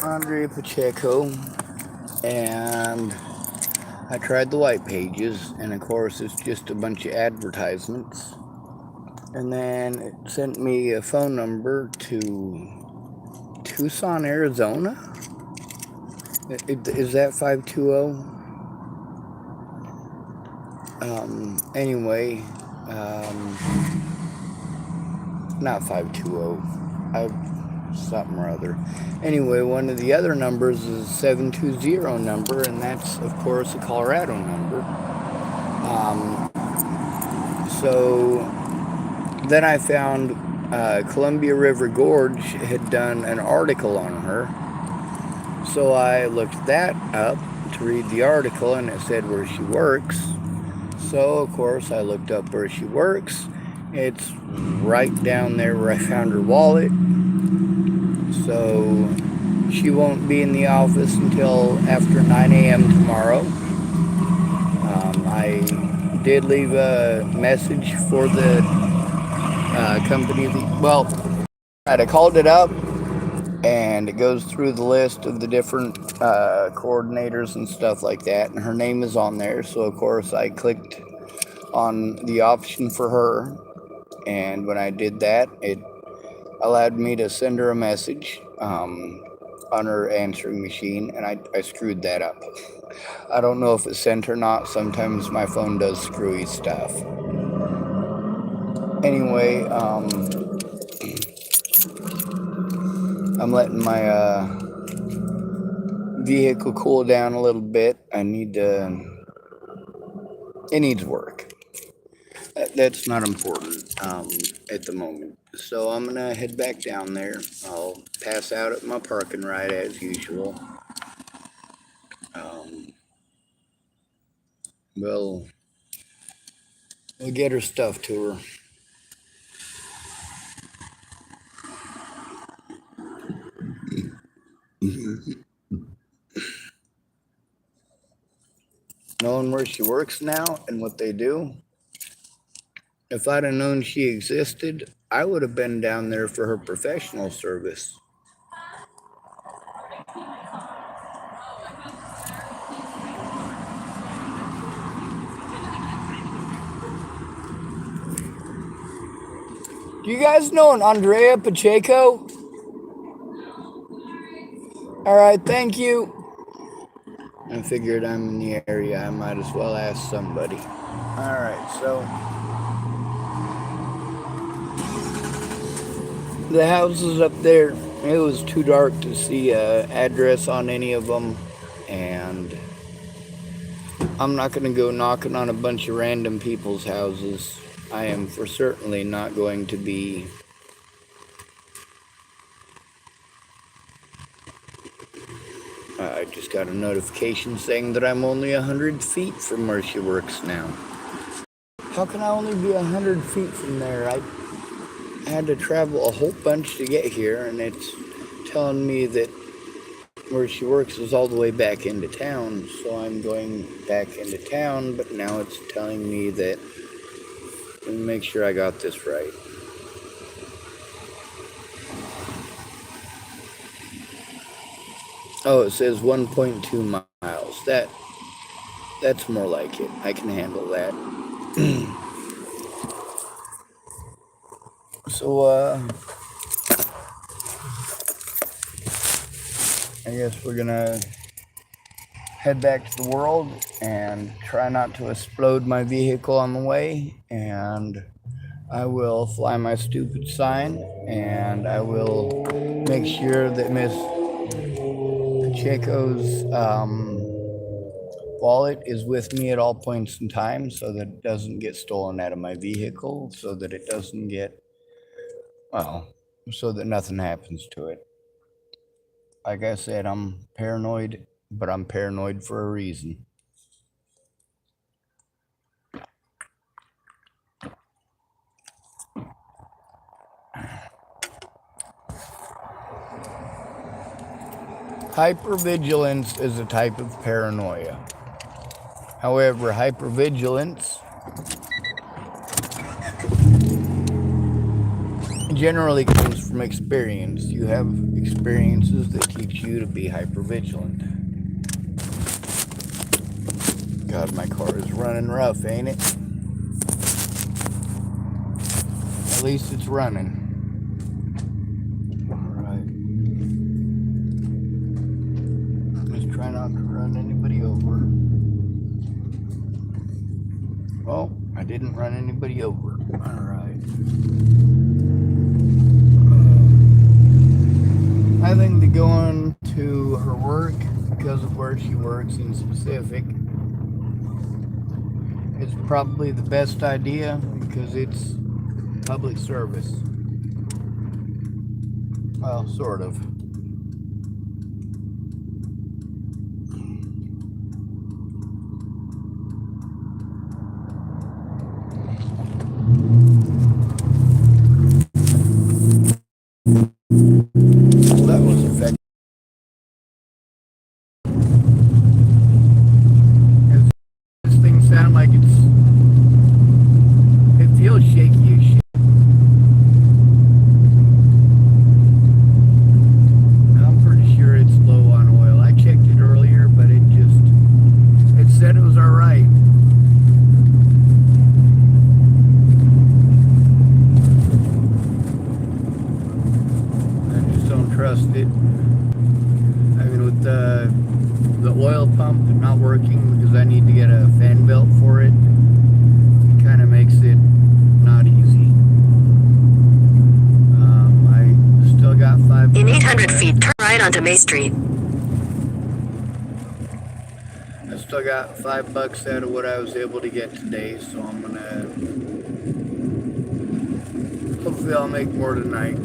Andrea Pacheco, and I tried the white pages, and of course, it's just a bunch of advertisements. And then it sent me a phone number to Tucson, Arizona. Is that 520? Anyway, um, not 520. I something or other. Anyway, one of the other numbers is a 720 number, and that's of course a Colorado number. So then I found Columbia River Gorge had done an article on her. So I looked that up to read the article, and it said where she works. So of course I looked up where she works. It's right down there where I found her wallet. So she won't be in the office until after 9 a.m. tomorrow. I did leave a message for the company. Well, I called it up, and it goes through the list of the different coordinators and stuff like that. And her name is on there. So, of course, I clicked on the option for her. And when I did that, it allowed me to send her a message on her answering machine, and I screwed that up. I don't know if it sent or not. Sometimes my phone does screwy stuff. Anyway, I'm letting my vehicle cool down a little bit. It needs work. That's not important at the moment. So I'm going to head back down there. I'll pass out at my parking ride as usual. We'll get her stuff to her. Knowing where she works now and what they do, if I'd have known she existed, I would have been down there for her professional service. Do you guys know an Andrea Pacheco? All right, thank you. I figured I'm in the area. I might as well ask somebody. All right, so the houses up there, it was too dark to see an address on any of them, and I'm not going to go knocking on a bunch of random people's houses. I am for certainly not going to be I just got a notification saying that I'm only 100 feet from where she works now. How can I only be 100 feet from there? I had to travel a whole bunch to get here, and it's telling me that where she works is all the way back into town. So I'm going back into town, but now it's telling me that, let me make sure I got this right. Oh, it says 1.2 miles. That's more like it. I can handle that. So, I guess we're gonna head back to the world and try not to explode my vehicle on the way. And I will fly my stupid sign, and I will make sure that Miss Pacheco's wallet is with me at all points in time, so that it doesn't get stolen out of my vehicle, so that it doesn't get, well, so that nothing happens to it. Like I said, I'm paranoid, but I'm paranoid for a reason. Hypervigilance is a type of paranoia. However, hypervigilance generally comes from experience. You have experiences that teach you to be hypervigilant. God, my car is running rough, ain't it? At least it's running. Alright. Let's try not to run anybody over. Well, I didn't run anybody over. Alright. I think that going to her work, because of where she works in specific, is probably the best idea because it's public service. Well, sort of. Well, that was effective. This thing sounds like it feels shaky as shit. I'm pretty sure it's low on oil. I checked it earlier, but it said it was alright. I just don't trust it. I mean, with the oil pump not working because I need to get a fan belt for it, it kind of makes it not easy. I still got 5. In 800 feet, turn right onto May Street. I still got $5 out of what I was able to get today, so I'm gonna. Hopefully, I'll make more tonight.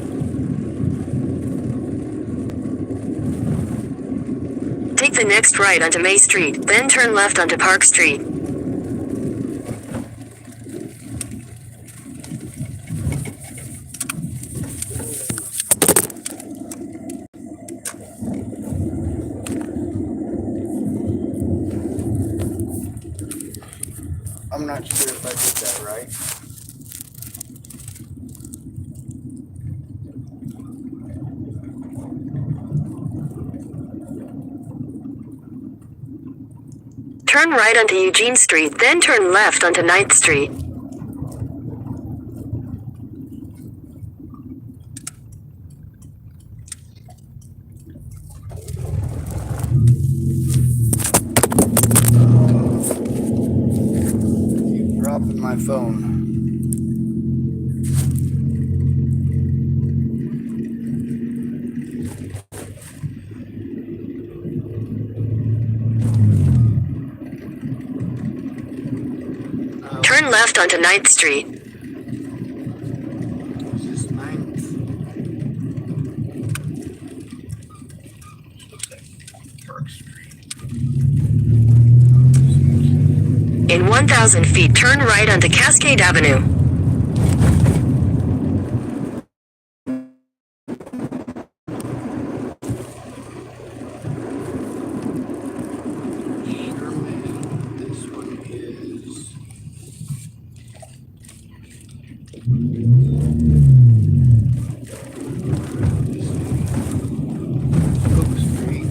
Take the next right onto May Street, then turn left onto Park Street. I'm not sure if I did that right. Turn right onto Eugene Street, then turn left onto 9th Street. Keep dropping my phone. Turn left onto 9th Street. Is this 9th? Park Street. In 1,000 feet, turn right onto Cascade Avenue. This one is Oak Street.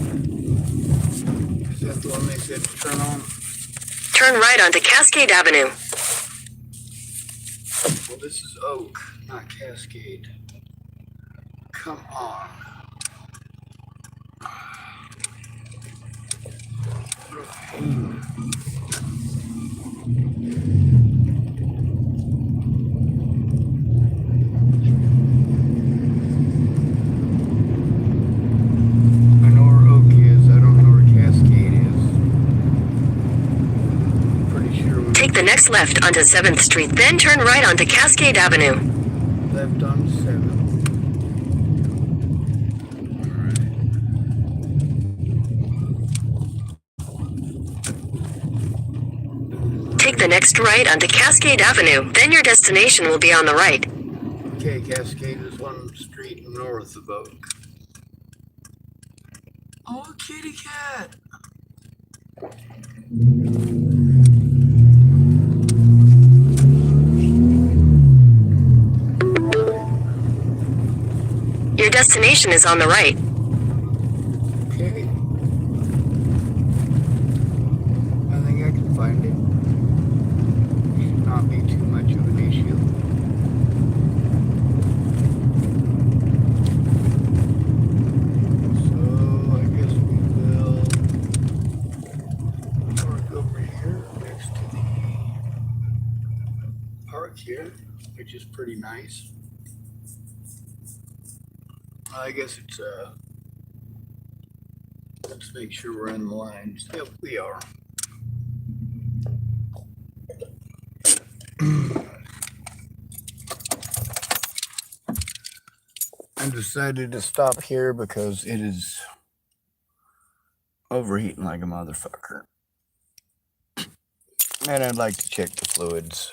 Is that the one they said to turn on? Turn right onto Cascade Avenue. Well, this is Oak, not Cascade. Come on. What a pain. I know where Oak is. I don't know where Cascade is. Pretty sure we Take the next left onto 7th Street, then turn right onto Cascade Avenue. left on 7th. Take the next right onto Cascade Avenue, then your destination will be on the right. Okay, Cascade is one street north of Oak. Oh, kitty cat! Your destination is on the right. Okay. I think I can find it. Should not be too much of an issue. So I guess we will park over here next to the park here, which is pretty nice. I guess it's let's make sure we're in the lines. Yep, we are. I decided to stop here because it is overheating like a motherfucker. And I'd like to check the fluids.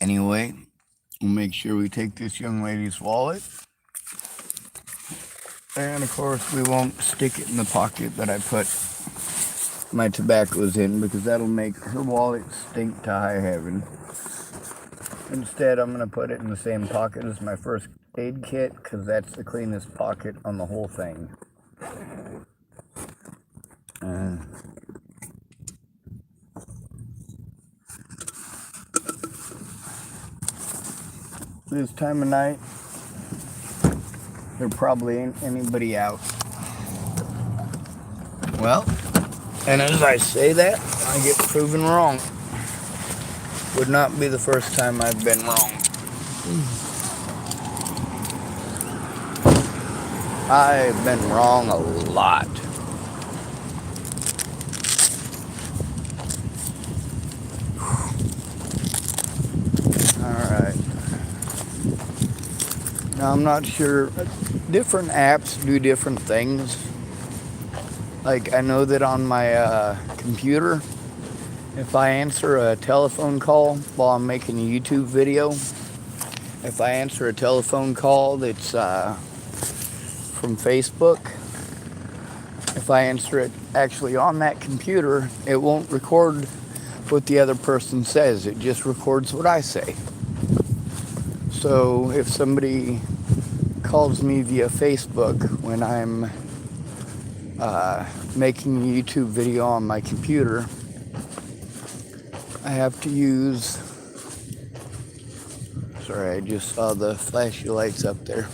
Anyway, we'll make sure we take this young lady's wallet. And of course, we won't stick it in the pocket that I put my tobaccos in, because that'll make her wallet stink to high heaven. Instead, I'm going to put it in the same pocket as my first aid kit, because that's the cleanest pocket on the whole thing. This time of night, there probably ain't anybody out. Well, and as I say that, I get proven wrong. Would not be the first time I've been wrong. I've been wrong a lot. Alright. Now I'm not sure. Different apps do different things. Like, I know that on my computer, if I answer a telephone call while I'm making a YouTube video, if I answer a telephone call that's from Facebook, if I answer it actually on that computer, it won't record what the other person says. It just records what I say. So if somebody calls me via Facebook when I'm making a YouTube video on my computer, I have to use... Sorry, I just saw the flashy lights up there.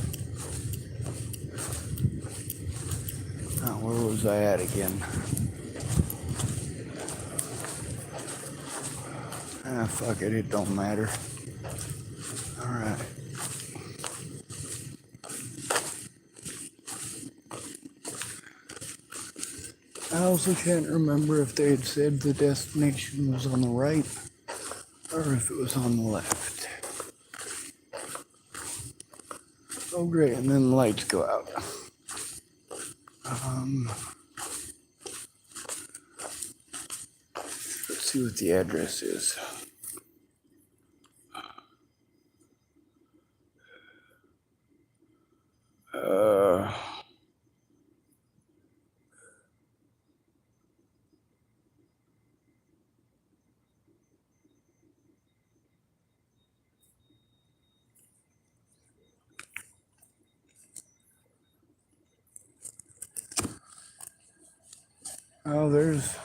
Oh, where was I at again? Ah, fuck it, it don't matter. Alright. I also can't remember if they had said the destination was on the right or if it was on the left. Oh great, and then the lights go out. Let's see what the address is. Oh, there's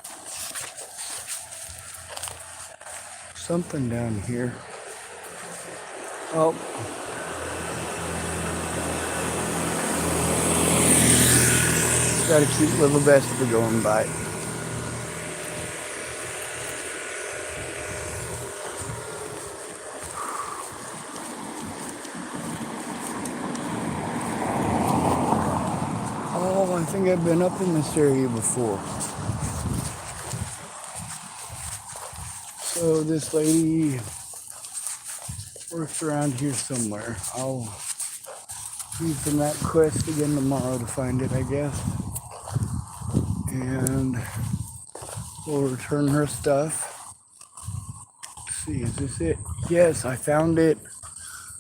something down here. Oh. Got a cute little Vespa going by. Oh, I think I've been up in this area before. So this lady works around here somewhere. I'll be from that quest again tomorrow to find it, I guess. And we'll return her stuff. Let's see, is this it? Yes, I found it.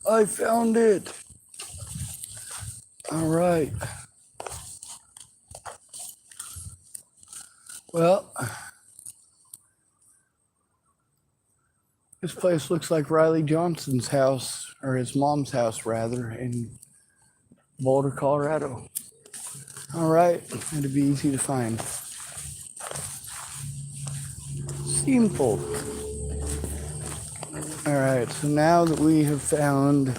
I found it. All right. Well, this place looks like Riley Johnson's house, or his mom's house, rather, in Boulder, Colorado. All right. It'd be easy to find. Simple. All right. So now that we have found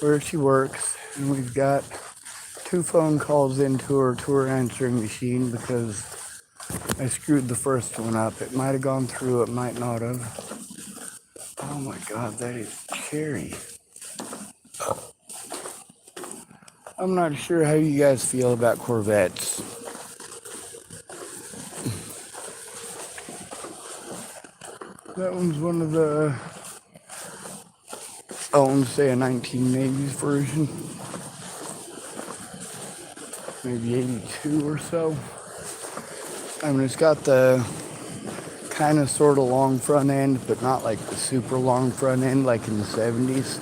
where she works, and we've got 2 phone calls into her answering machine because I screwed the first one up. It might have gone through, it might not have. Oh my God, that is cherry. I'm not sure how you guys feel about Corvettes. That one's one of the, I want to say a 1980s version. Maybe 82 or so. I mean, it's got the kind of sort of long front end, but not like the super long front end like in the 70s.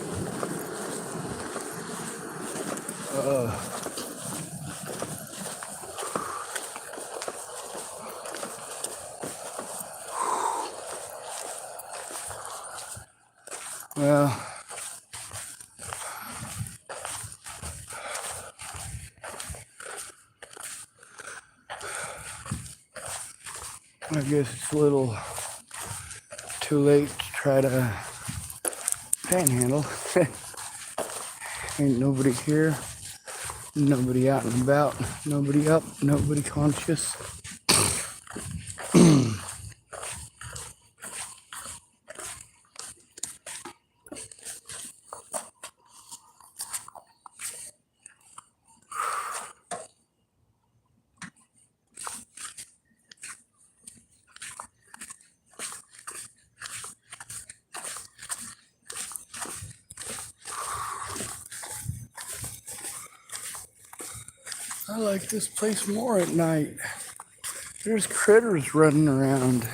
Well, I guess it's a little too late to try to panhandle. Ain't nobody here, nobody out and about, nobody up, nobody conscious. I like this place more at night. There's critters running around.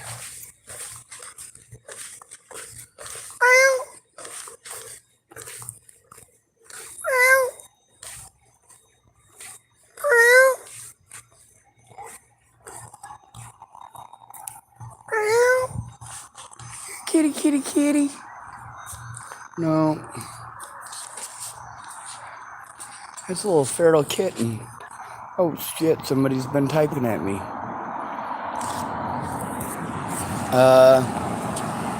Kitty, kitty, kitty. No. It's a little feral kitten. Oh shit, somebody's been typing at me.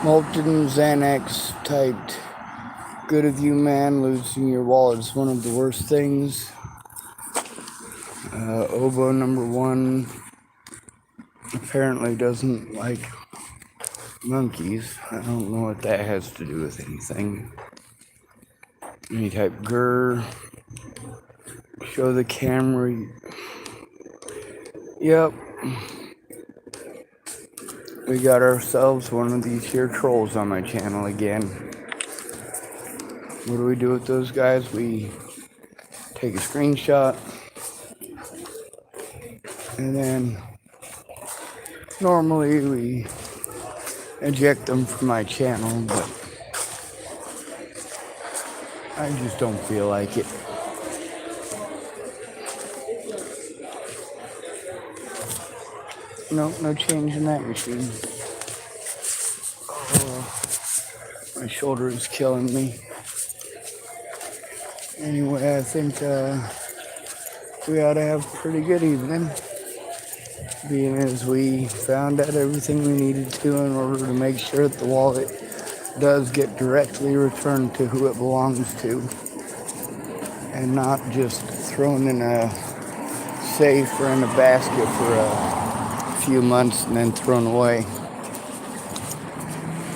Molten Xanax typed, good of you, man, losing your wallet is one of the worst things. Oboe number 1 apparently doesn't like monkeys. I don't know what that has to do with anything. And he typed, grr, show the camera. Yep. We got ourselves one of these here trolls on my channel again. What do we do with those guys? We take a screenshot and then normally we eject them from my channel, but I just don't feel like it. Nope, no change in that machine. Oh, my shoulder is killing me. Anyway, I think we ought to have a pretty good evening, being as we found out everything we needed to in order to make sure that the wallet does get directly returned to who it belongs to, and not just thrown in a safe or in a basket for a few months and then thrown away.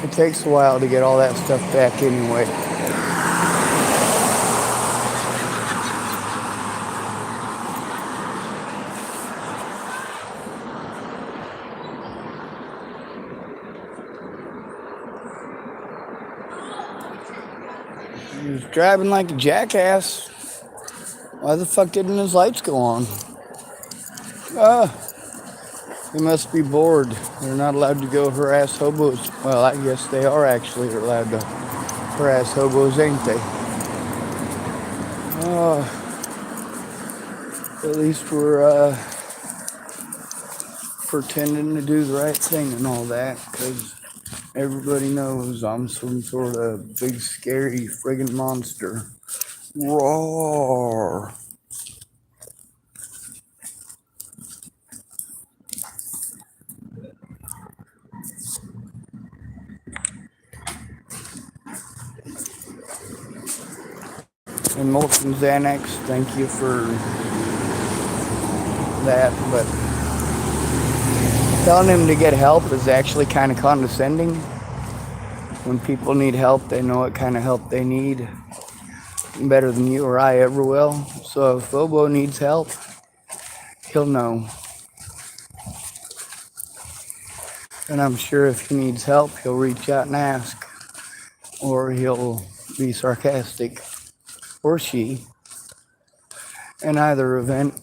It takes a while to get all that stuff back anyway. He was driving like a jackass. Why the fuck didn't his lights go on? He must be bored. They're not allowed to go harass hobos. Well, I guess they are actually allowed to harass hobos, ain't they? Oh, at least we're pretending to do the right thing and all that, because everybody knows I'm some sort of big, scary friggin' monster. Roar! And Molten Xanax, thank you for that, but telling him to get help is actually kind of condescending. When people need help, they know what kind of help they need better than you or I ever will. So if Bobo needs help, he'll know. And I'm sure if he needs help, he'll reach out and ask. Or he'll be sarcastic. Or she. In either event,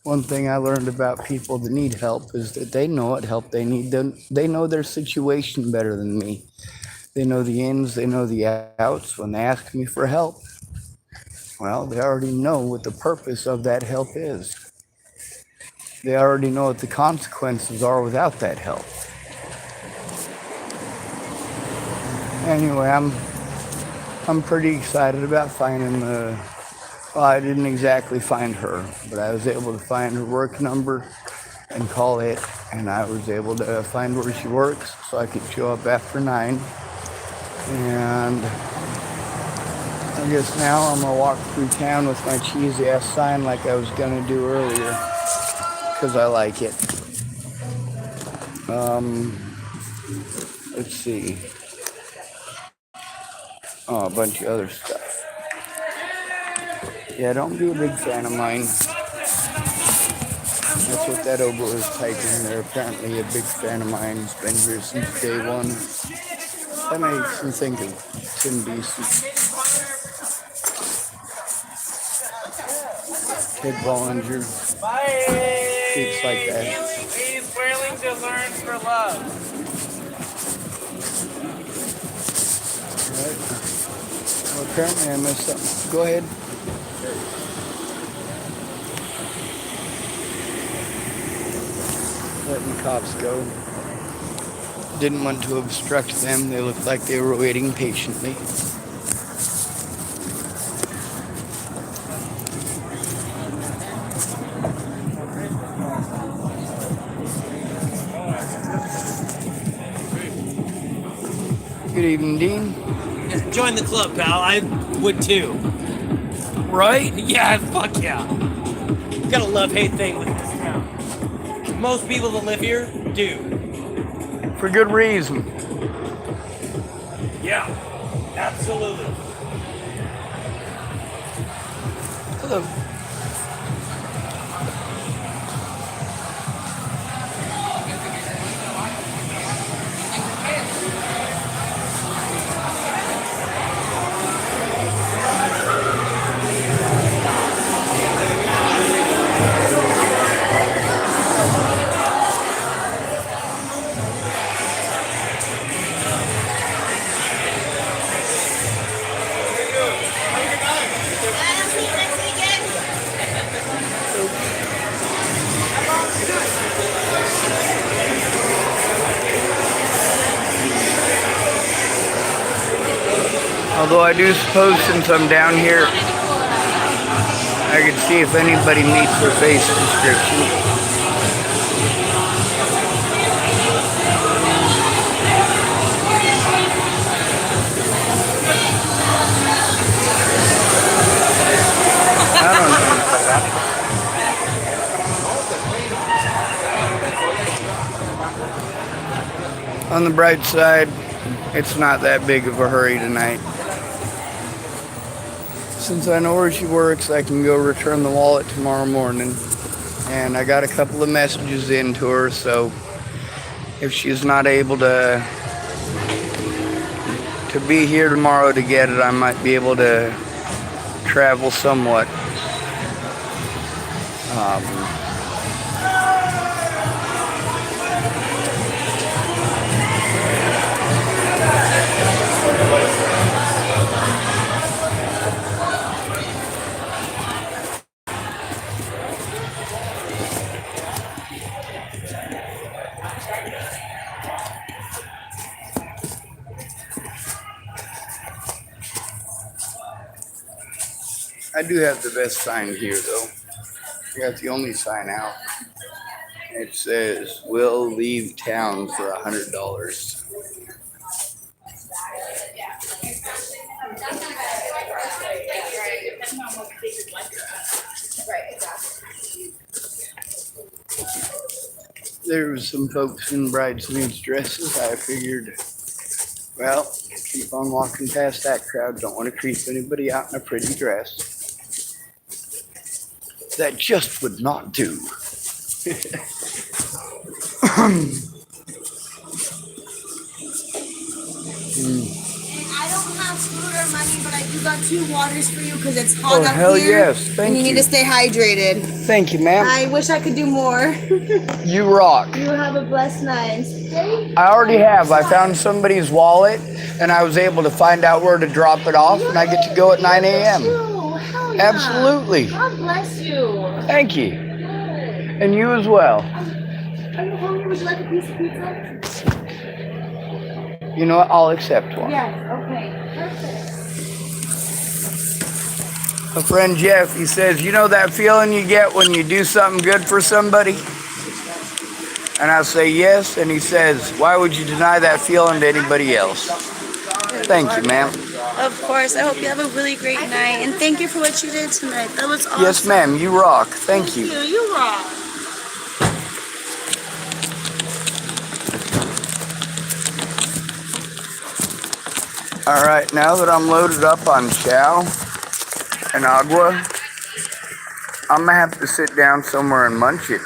one thing I learned about people that need help is that they know what help they need. They know their situation better than me. They know the ins, they know the outs. When they ask me for help, well, they already know what the purpose of that help is. They already know what the consequences are without that help. Anyway, I'm pretty excited about finding the. Well, I didn't exactly find her, but I was able to find her work number and call it, and I was able to find where she works so I could show up after 9. And I guess now I'm gonna walk through town with my cheesy ass sign like I was gonna do earlier, because I like it. Let's see. Oh, a bunch of other stuff. Yeah, don't be a big fan of mine. That's what that oboe is typing. They're apparently a big fan of mine. He's been here since day one. That makes me think of Tim Decent. Ted Bollinger. Speaks like that. He's willing to learn for love. Right. Well, apparently I missed something. Go ahead. Letting the cops go. Didn't want to obstruct them. They looked like they were waiting patiently. Good evening, Dean. Join the club, pal. I would too. Right? Yeah, fuck yeah. Got a love-hate thing with this town. Most people that live here do. For good reason. Yeah, absolutely. Hello. Although I do suppose since I'm down here, I could see if anybody meets their face description. I don't know. On the bright side, it's not that big of a hurry tonight. Since I know where she works, I can go return the wallet tomorrow morning. And I got a couple of messages in to her, so if she's not able to be here tomorrow to get it, I might be able to travel somewhat. I do have the best sign here, though. I got the only sign out. It says, "We'll leave town for $100." There was some folks in bridesmaids dresses. I figured, well, keep on walking past that crowd. Don't want to creep anybody out in a pretty dress. That just would not do. I don't have food or money, but I do got 2 waters for you because it's hot Oh, up hell here. yes. Thank and you you. need to stay hydrated. Thank you, ma'am. I wish I could do more. You rock. You have a blessed night. Stay. I already have. I found somebody's wallet, and I was able to find out where to drop it off, and I get to go at 9 a.m. Hell yeah. Absolutely. God bless you. Thank you. And you as well. Are you hungry? Would you like a piece of pizza? You know what? I'll accept one. Yes. Okay. Perfect. My friend Jeff, he says, you know that feeling you get when you do something good for somebody? And I say yes, and he says, why would you deny that feeling to anybody else? Thank you, ma'am. Of course. I hope you have a really great night, and thank you for what you did tonight. That was awesome. Yes, ma'am. You rock. Thank you. You rock. All right, now that I'm loaded up on chow and agua, I'm gonna have to sit down somewhere and munch it.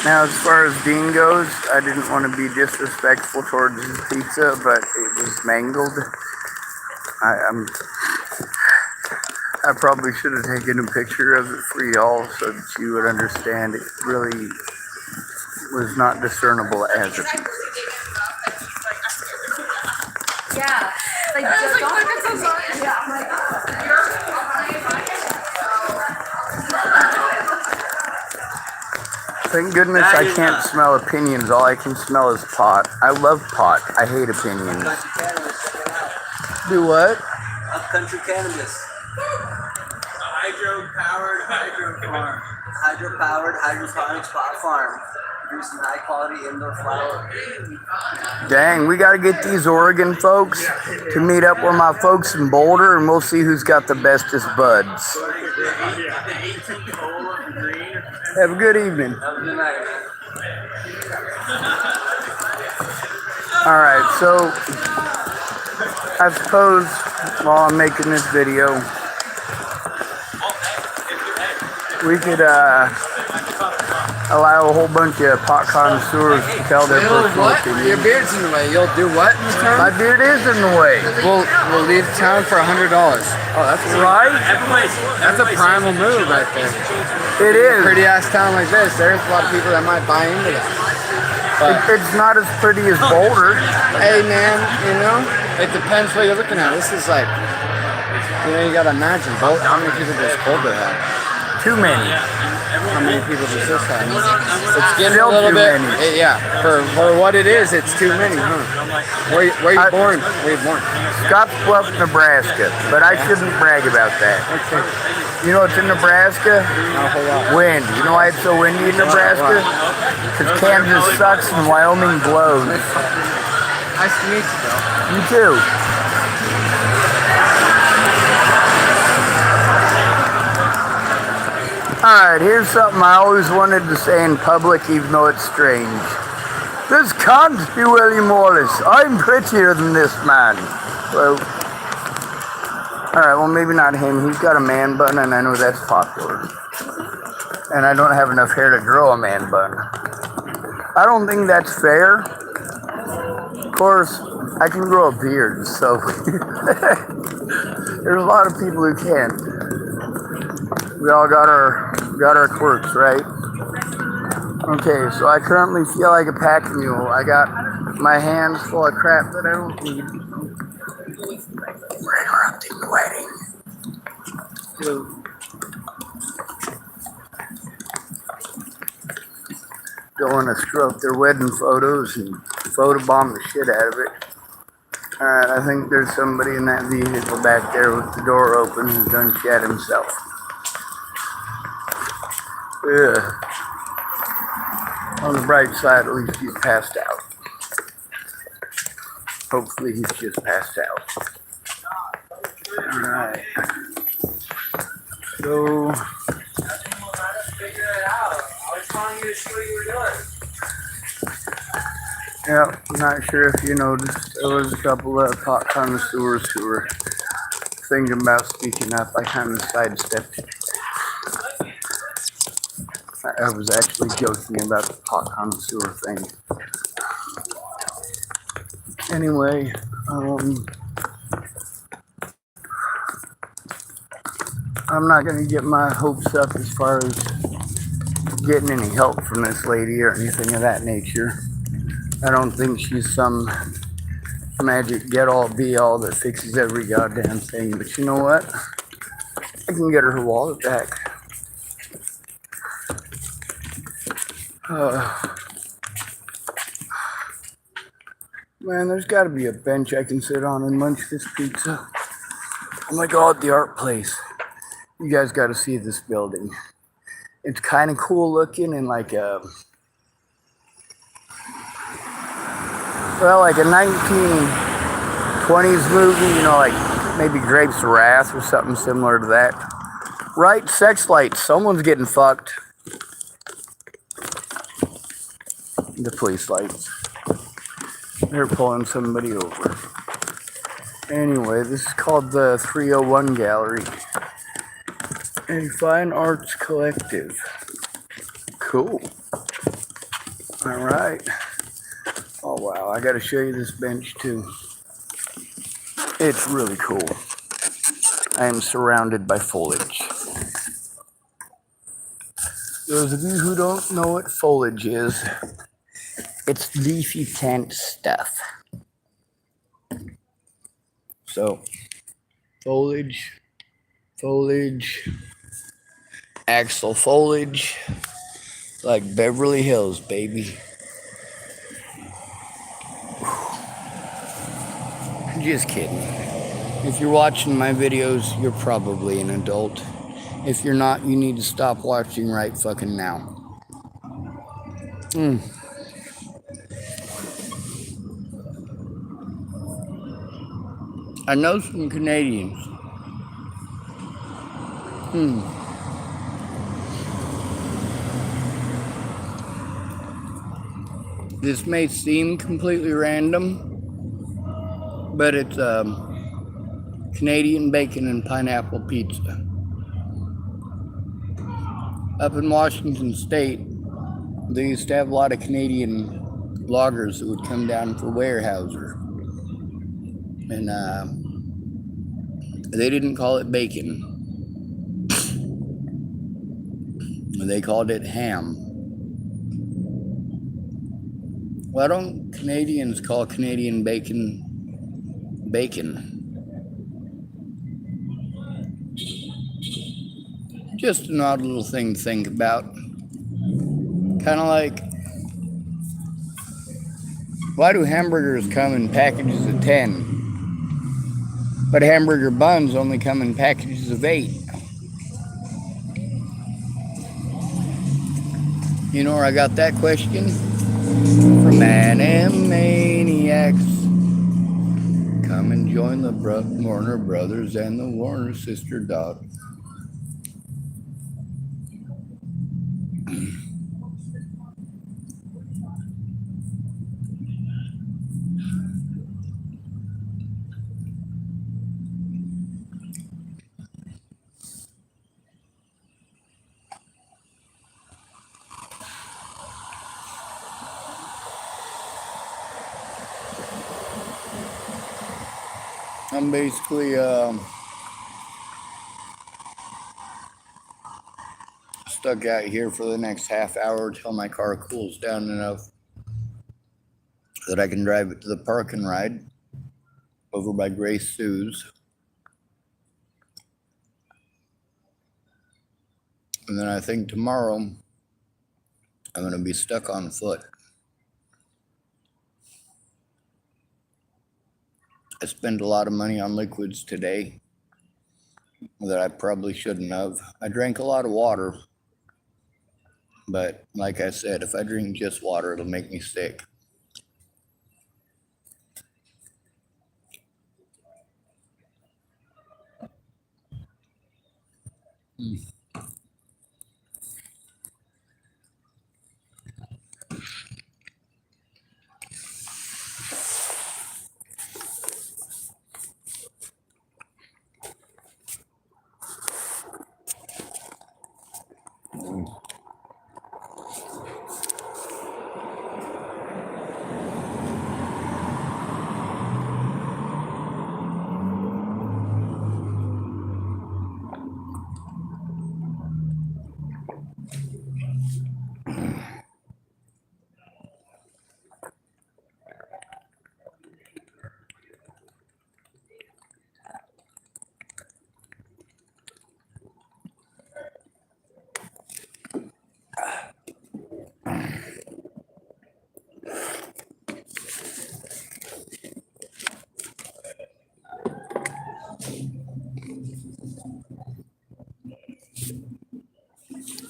Now, as far as Dean goes, I didn't want to be disrespectful towards his pizza, but it was mangled. I probably should have taken a picture of it for y'all so that you would understand it really was not discernible as a pizza. Yeah. Like, I'm so sorry. Yeah, I'm like, Thank goodness I can't smell opinions. All I can smell is pot. I love pot. I hate opinions. Do what? Upcountry cannabis. Hydro-powered hydroponics pot farm. Producing high quality indoor flower. Dang, we got to get these Oregon folks to meet up with my folks in Boulder, and we'll see who's got the bestest buds. Have a good evening. All right, so I suppose while I'm making this video, we could allow a whole bunch of pot connoisseurs to tell their personal opinions. Your beard's in the way. You'll do what in return? My beard is in the way. We'll leave town for $100. Oh, that's Right? That's a primal move right there. It is. Pretty ass town like this, there's a lot of people that might buy into that. It's not as pretty as Boulder. Hey man, you know, it depends what you're looking at. This is like, you know, you gotta imagine how many people does Boulder have? Too many. How many people does this have? It's getting Still a little too bit. many. Yeah, for what it is, it's too many, huh? Where you born? Where you born? Scottsbluff, Nebraska. But I shouldn't brag about that. Okay. You know what's in Nebraska? Not a whole lot. Wind. You know why it's so windy in Nebraska? Because Kansas sucks and Wyoming blows. Nice to meet you, though. You too. Alright, here's something I always wanted to say in public, even though it's strange. This can't be William Wallace. I'm prettier than this man. Well, alright, well maybe not him. He's got a man bun and I know that's popular. And I don't have enough hair to grow a man bun. I don't think that's fair. Of course, I can grow a beard, so there's a lot of people who can't. We all got our quirks, right? Okay, so I currently feel like a pack mule. I got my hands full of crap that I don't need. We're interrupting the wedding. Hello. Don't want to screw up their wedding photos and photobomb the shit out of it. Alright, I think there's somebody in that vehicle back there with the door open who's done shat himself. Ugh. On the bright side, at least he's passed out. Hopefully he's just passed out. Alright. So, I didn't let us figure it out. I was telling you to see what you were doing. yeah, I'm not sure if you noticed, there was a couple of pot connoisseurs who were thinking about speaking up. I kind of sidestepped. I was actually joking about the pot connoisseur thing. Anyway, I'm not going to get my hopes up as far as getting any help from this lady or anything of that nature. I don't think she's some magic get-all be-all that fixes every goddamn thing. But you know what? I can get her wallet back. Man, there's got to be a bench I can sit on and munch this pizza. Oh my god, the art place. You guys got to see this building. It's kind of cool looking and like a 1920s movie, you know, like maybe Grapes of Wrath or something similar to that. Right, sex lights. Someone's getting fucked. The police lights. They're pulling somebody over. Anyway, this is called the 301 Gallery. A fine arts collective. Cool. Alright. Oh wow, I gotta show you this bench too. It's really cool. I am surrounded by foliage. Those of you who don't know what foliage is, it's leafy plant stuff. So, foliage, axle foliage, like Beverly Hills, baby. Just kidding. If you're watching my videos, you're probably an adult. If you're not, you need to stop watching right fucking now. I know some Canadians. This may seem completely random, but it's Canadian bacon and pineapple pizza. Up in Washington State, they used to have a lot of Canadian loggers that would come down for Weyerhaeuser. And they didn't call it bacon. They called it ham. Why don't Canadians call Canadian bacon bacon? Just an odd little thing to think about. Kind of like, why do hamburgers come in packages of 10, but hamburger buns only come in packages of 8? You know where I got that question? From Animaniacs. Come and join the Warner Brothers and the Warner sister dog. I'm basically stuck out here for the next half hour till my car cools down enough that I can drive it to the park and ride over by Grace Sue's. And then I think tomorrow I'm going to be stuck on foot. I spent a lot of money on liquids today that I probably shouldn't have. I drank a lot of water, but like I said, if I drink just water, it'll make me sick.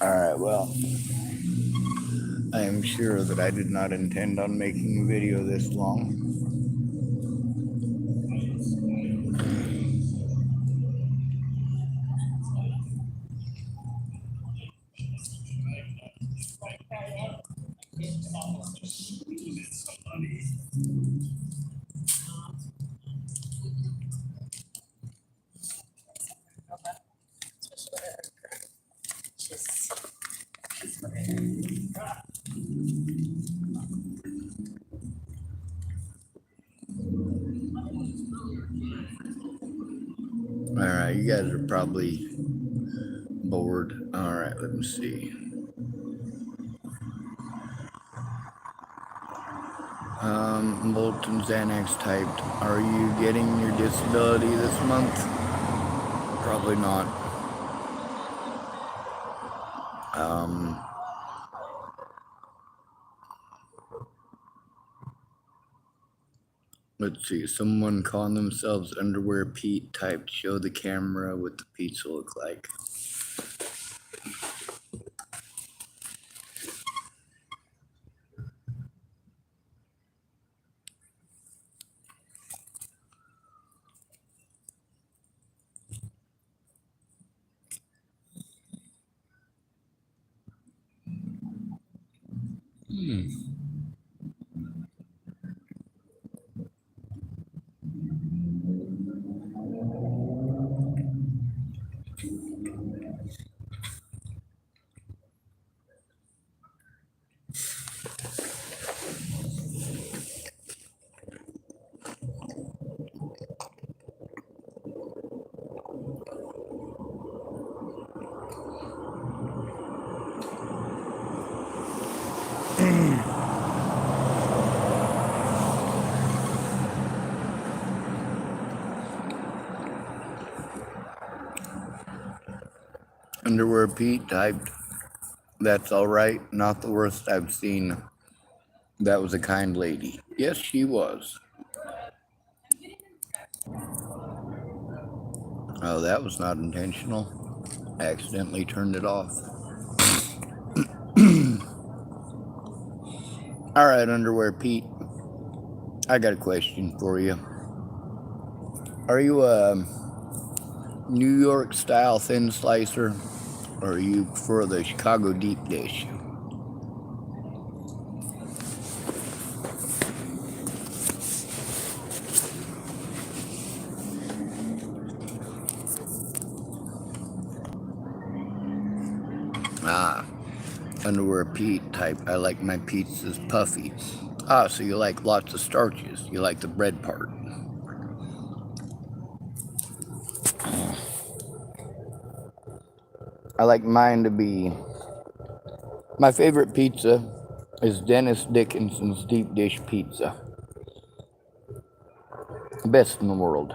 All right, well, I am sure that I did not intend on making a video this long. All right, you guys are probably bored. All right, let me see. Molten Xanax typed. Are you getting your disability this month? Probably not. Let's see. Someone calling themselves Underwear Pete typed. Show the camera what the pizza look like. Underwear Pete typed. That's all right. Not the worst I've seen. That was a kind lady. Yes, she was. Oh, that was not intentional. I accidentally turned it off. All right, Underwear Pete. I got a question for you. Are you a New York style thin slicer, or are you for the Chicago deep dish? Ah, Underwear Pete type. I like my pizzas puffy. Ah, so you like lots of starches. You like the bread part. I like mine to be. My favorite pizza is Dennis Dickinson's deep dish pizza. Best in the world.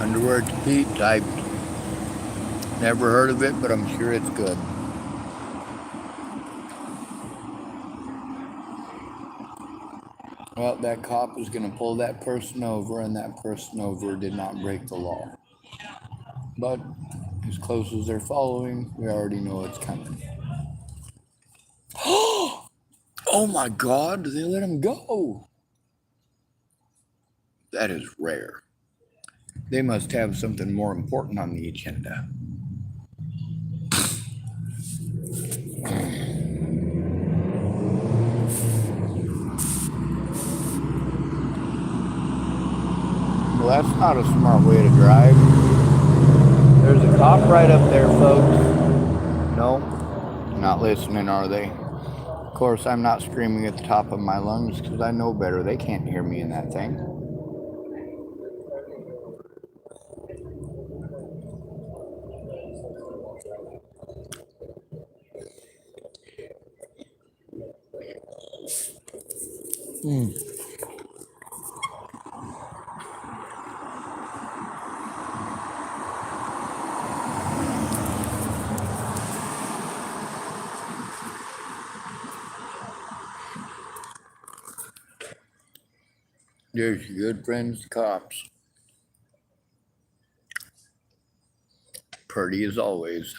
Underwear to Pete typed. Never heard of it, but I'm sure it's good. Well, that cop is going to pull that person over, and that person over did not break the law. But as close as they're following, we already know it's coming. Oh my God, they let him go. That is rare. They must have something more important on the agenda. Well, that's not a smart way to drive. There's a cop right up there, folks. No, not listening, are they? Of course, I'm not screaming at the top of my lungs because I know better. They can't hear me in that thing. There's your good friends, the cops. Pretty as always.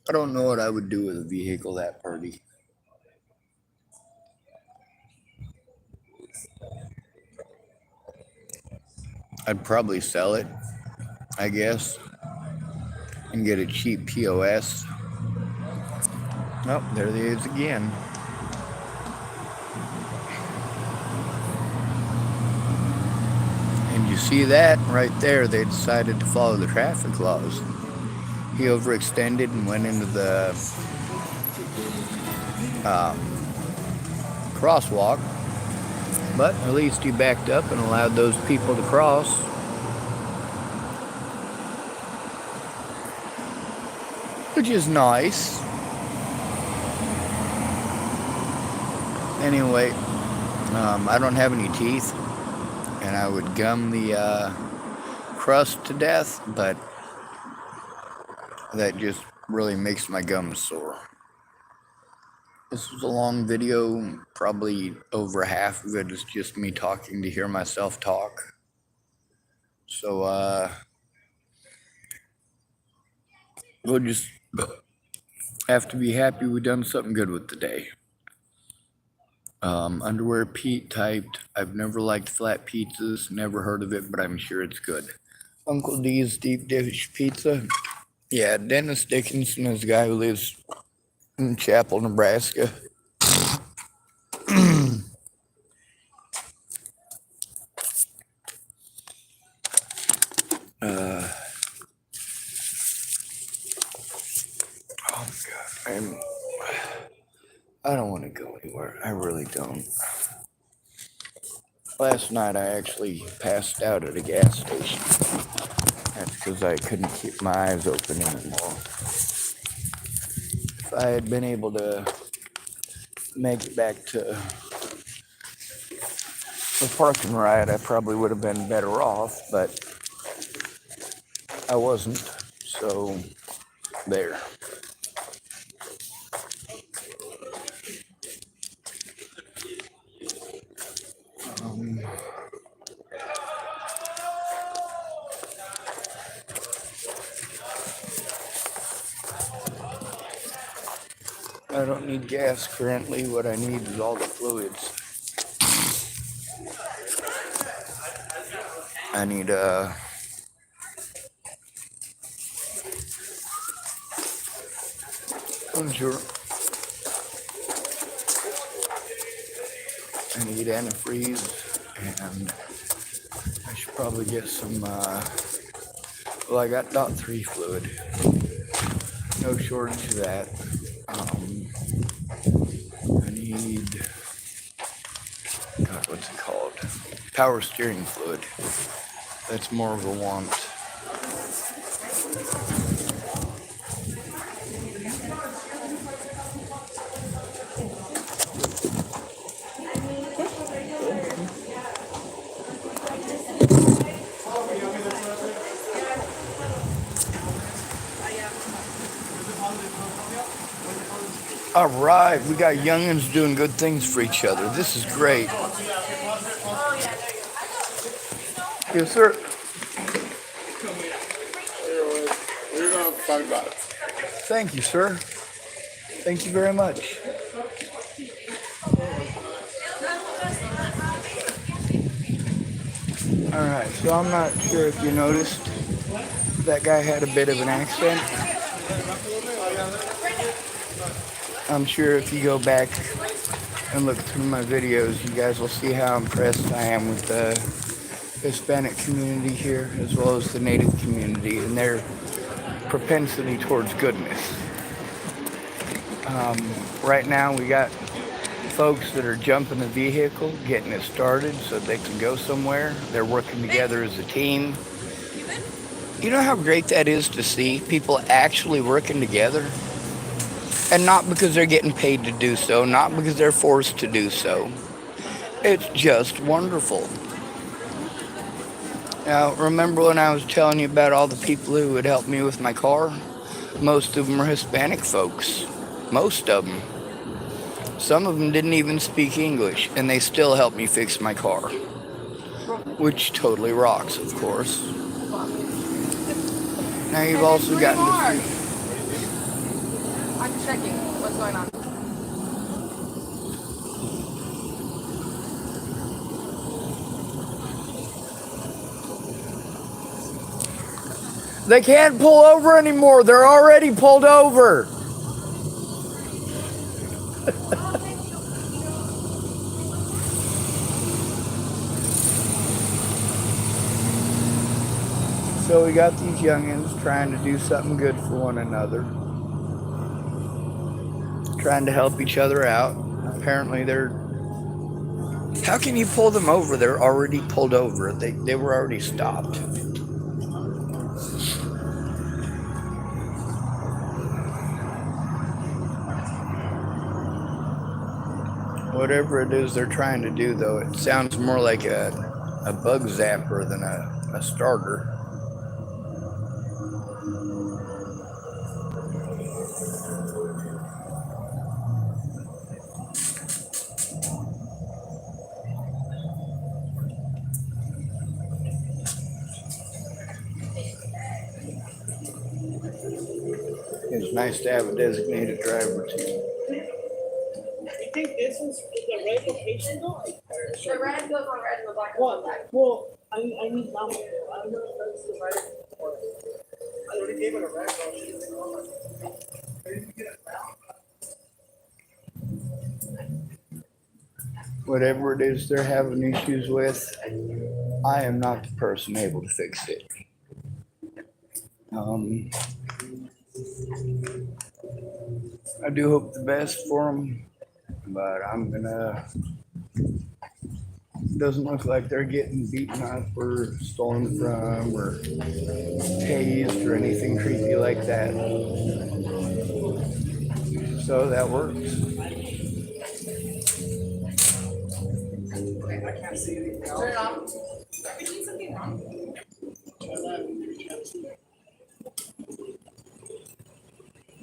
I don't know what I would do with a vehicle that pretty. I'd probably sell it, I guess, and get a cheap POS. Oh, there he is again. And you see that right there, they decided to follow the traffic laws. He overextended and went into the crosswalk, but at least he backed up and allowed those people to cross. Which is nice. Anyway, I don't have any teeth, and I would gum the crust to death, but that just really makes my gums sore. This was a long video, probably over half of it is just me talking to hear myself talk. So, we'll just have to be happy we done something good with the day. Underwear Pete typed, I've never liked flat pizzas, never heard of it, but I'm sure it's good. Uncle D's deep dish pizza. Yeah, Dennis Dickinson is a guy who lives in Chapel, Nebraska. Oh my God, I don't want to go anywhere. I really don't. Last night I actually passed out at a gas station. That's because I couldn't keep my eyes open anymore. If I had been able to make it back to the parking ride, I probably would have been better off, but I wasn't, so there. I don't need gas currently. What I need is all the fluids. I need sure. I need antifreeze, and I should probably get some, well, I got .3 fluid. No shortage of that. I need power steering fluid. That's more of a want. All right, we got youngins doing good things for each other. This is great. Yes, sir. We're going to talk about it. Thank you, sir. Thank you very much. All right, so I'm not sure if you noticed, that guy had a bit of an accent. I'm sure if you go back and look through my videos, you guys will see how impressed I am with the Hispanic community here, as well as the Native community, and their propensity towards goodness. Right now, we got folks that are jumping the vehicle, getting it started so they can go somewhere. They're working together as a team. You know how great that is to see people actually working together? And not because they're getting paid to do so, not because they're forced to do so. It's just wonderful. Now, remember when I was telling you about all the people who would help me with my car? Most of them are Hispanic folks. Most of them. Some of them didn't even speak English, and they still helped me fix my car. Which totally rocks, of course. Now you've also gotten to see... I'm checking what's going on. They can't pull over anymore. They're already pulled over. So we got these youngins trying to do something good for one another. Trying to help each other out. Apparently they're... How can you pull them over? They're already pulled over. They were already stopped. Whatever it is they're trying to do, though, it sounds more like a bug zapper than a starter. It's nice to have a designated driver, too. You think this is the right location though? The red goes on red and the black goes on black. Well, I mean now. I don't know if that's the right or I already gave it a red bro. She didn't know Whatever it is they're having issues with, I am not the person able to fix it. I do hope the best for them, but I'm gonna... Doesn't look like they're getting beaten up or stolen from or tased or anything creepy like that. So that works. I can't see anything else. Turn it on. Are we doing something wrong?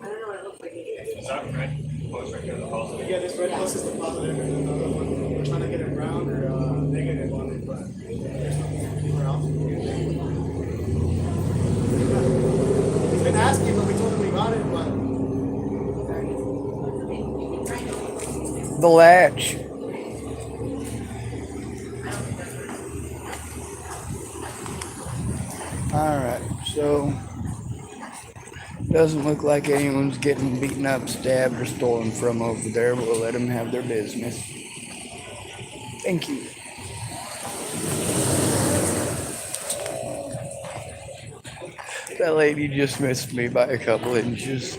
I don't know what it looks like. Is that red? Yeah, this red plus is the positive and another one. We're trying to get it brown or negative on it, but there's nothing anywhere else. He's been asking, but we told him we got it, but The latch. Alright, so doesn't look like anyone's getting beaten up, stabbed, or stolen from over there. We'll let them have their business. Thank you. That lady just missed me by a couple inches.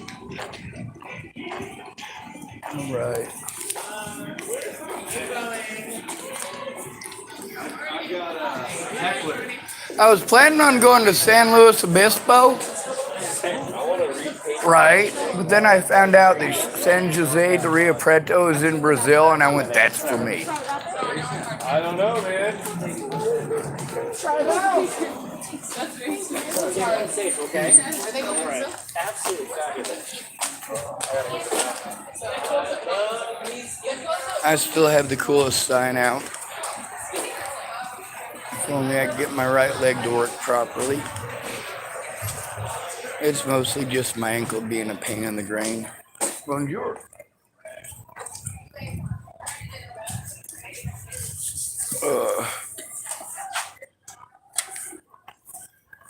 Alright. I was planning on going to San Luis Obispo, right? But then I found out that San Jose de Rio Preto is in Brazil, and I went, that's for me. I don't know, man. Safe, okay? Are they going to Absolutely fabulous. I still have the coolest sign out. If only I could get my right leg to work properly. It's mostly just my ankle being a pain in the grain. Bonjour.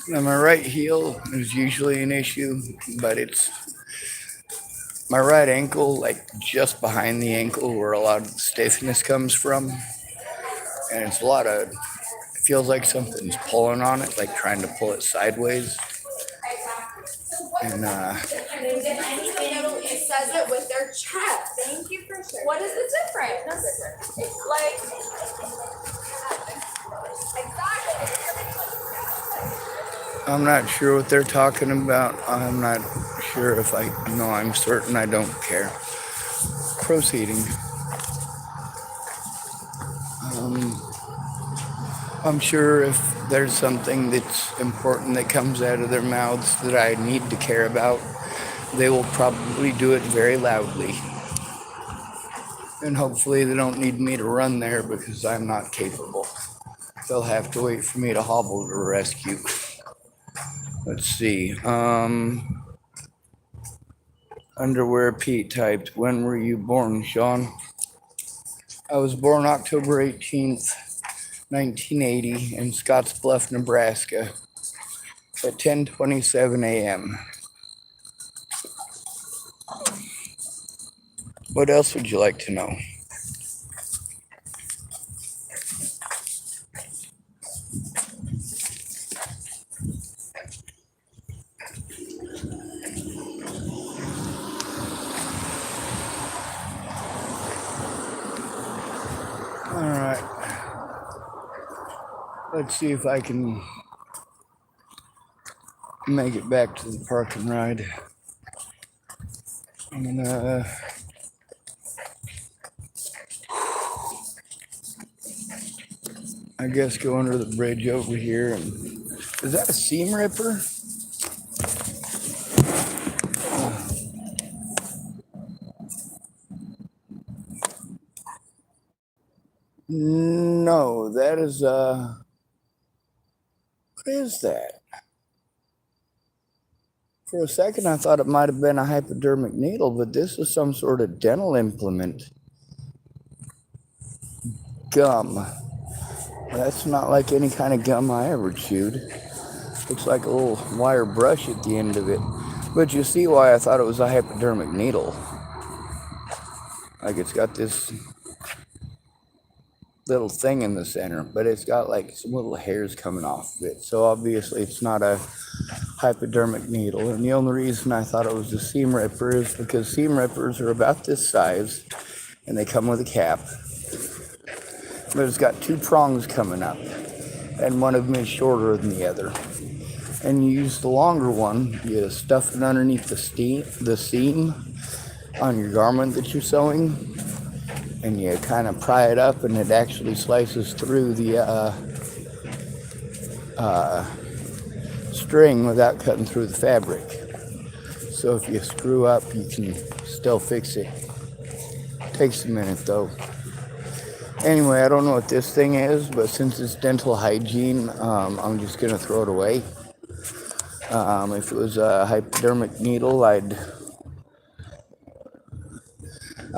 Now my right heel is usually an issue, but it's my right ankle, like just behind the ankle where a lot of the stiffness comes from. And it's it feels like something's pulling on it, like trying to pull it sideways. And It says it with their chest. Thank you for sharing. What is the difference? No difference. It's like exactly. I'm not sure what they're talking about. I'm not sure if I know. I'm certain I don't care. Proceeding. I'm sure if there's something that's important that comes out of their mouths that I need to care about, they will probably do it very loudly. And hopefully they don't need me to run there because I'm not capable. They'll have to wait for me to hobble to rescue. Let's see. Underwear Pete typed, when were you born, Sean? I was born October 18th, 1980 in Scottsbluff, Nebraska at 10:27 a.m. What else would you like to know? All right. Let's see if I can make it back to the park and ride. I'm gonna I guess go under the bridge over here. And is that a seam ripper? No, that is what is that? For a second I thought it might have been a hypodermic needle, but this is some sort of dental implement. Gum. That's not like any kind of gum I ever chewed. Looks like a little wire brush at the end of it. But you see why I thought it was a hypodermic needle. Like it's got this little thing in the center, but it's got like some little hairs coming off of it. So obviously it's not a hypodermic needle. And the only reason I thought it was a seam ripper is because seam rippers are about this size and they come with a cap. But it's got two prongs coming up, and one of them is shorter than the other. And you use the longer one, you stuff it underneath the seam on your garment that you're sewing, and you kind of pry it up, and it actually slices through the string without cutting through the fabric. So if you screw up, you can still fix it. Takes a minute though. Anyway, I don't know what this thing is, but since it's dental hygiene, I'm just going to throw it away. If it was a hypodermic needle, I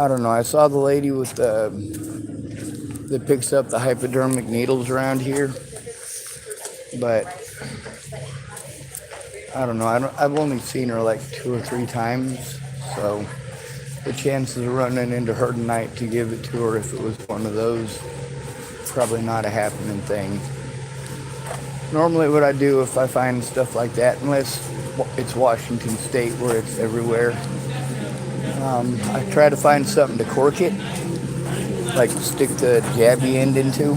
don't know. I saw the lady with that picks up the hypodermic needles around here, but I don't know. I've only seen her like 2 or 3 times, so the chances of running into her tonight to give it to her if it was one of those, probably not a happening thing. Normally what I do if I find stuff like that, unless it's Washington State where it's everywhere, I try to find something to cork it, like stick the jabby end into.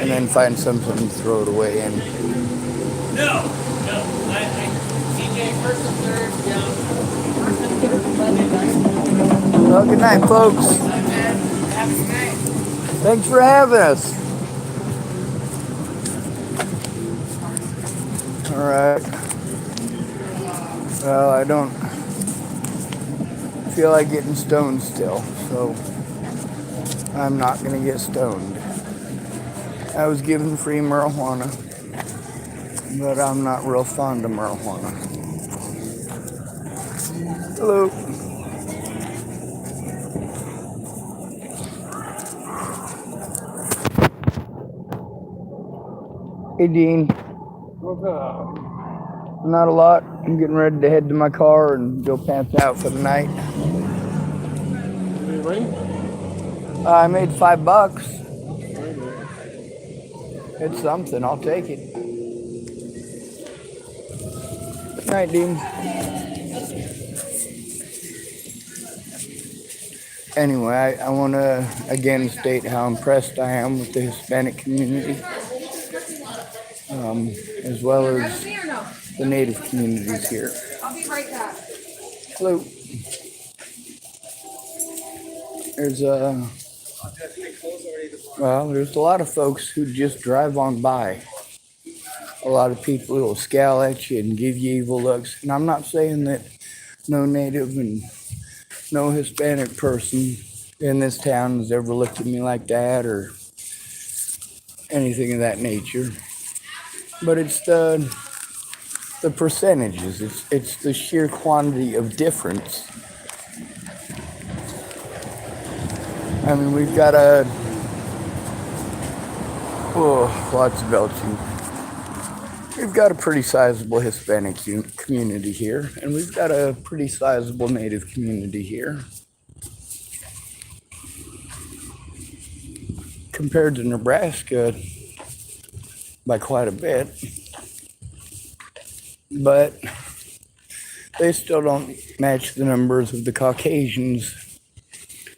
and then find something to throw it away in. No. TJ, first and third, down. Well, good night, folks. Have a good night. Thanks for having us. All right. Well, I don't feel like getting stoned still, so I'm not going to get stoned. I was given free marijuana, but I'm not real fond of marijuana. Hello. Hey, Dean. What's up? Not a lot. I'm getting ready to head to my car and go pants out for the night. You ready? I made $5. It's something. I'll take it. Good night, Dean. Anyway, I want to again state how impressed I am with the Hispanic community, as well as the Native communities here. I'll be right back. Hello. There's there's a lot of folks who just drive on by. A lot of people who will scowl at you and give you evil looks. And I'm not saying that no Native and no Hispanic person in this town has ever looked at me like that or anything of that nature. But it's the percentages. It's the sheer quantity of difference. I mean, we've got lots of belching. We've got a pretty sizable Hispanic community here, and we've got a pretty sizable Native community here. Compared to Nebraska, by quite a bit. But they still don't match the numbers of the Caucasians.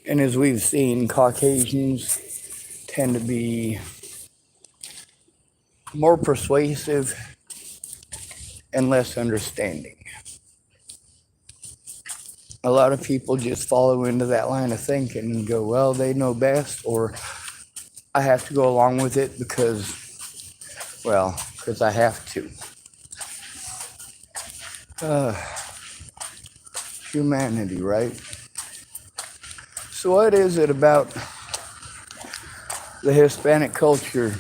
And as we've seen, Caucasians tend to be more persuasive and less understanding. A lot of people just follow into that line of thinking and go, well, they know best, or I have to go along with it because I have to. Humanity, right? So what is it about the Hispanic culture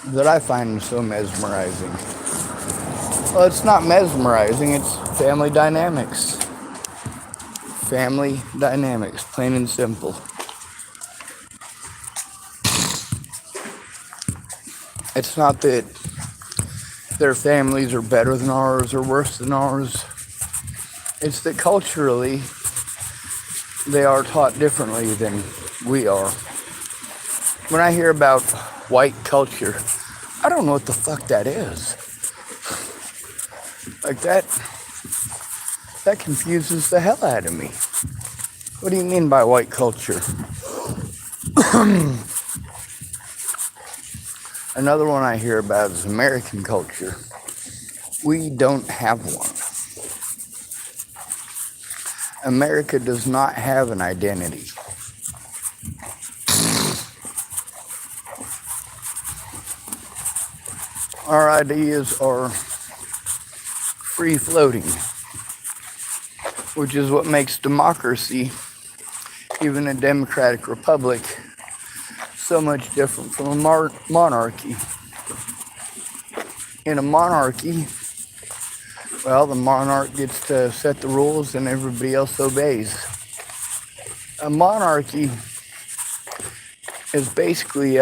that I find so mesmerizing? Well, it's not mesmerizing, it's family dynamics. Family dynamics, plain and simple. It's not that their families are better than ours or worse than ours. It's that culturally, they are taught differently than we are. When I hear about white culture, I don't know what the fuck that is. Like that confuses the hell out of me. What do you mean by white culture? Another one I hear about is American culture. We don't have one. America does not have an identity. Our ideas are free-floating, which is what makes democracy, even a democratic republic, so much different from a monarchy. In a monarchy, well, the monarch gets to set the rules and everybody else obeys. A monarchy is basically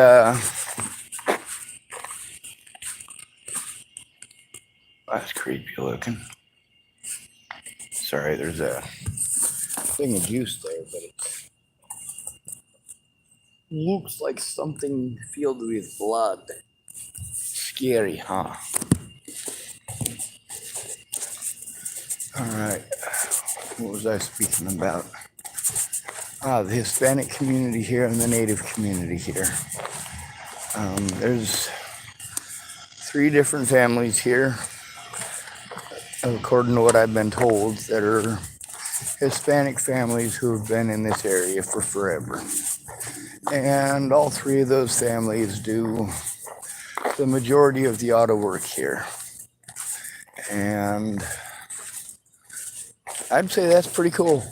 that's creepy looking. Sorry, there's a thing of juice there, but it looks like something filled with blood. Scary, huh? All right, what was I speaking about? The Hispanic community here and the Native community here. There's 3 different families here, according to what I've been told, that are Hispanic families who have been in this area for forever. And all 3 of those families do the majority of the auto work here. And I'd say that's pretty cool,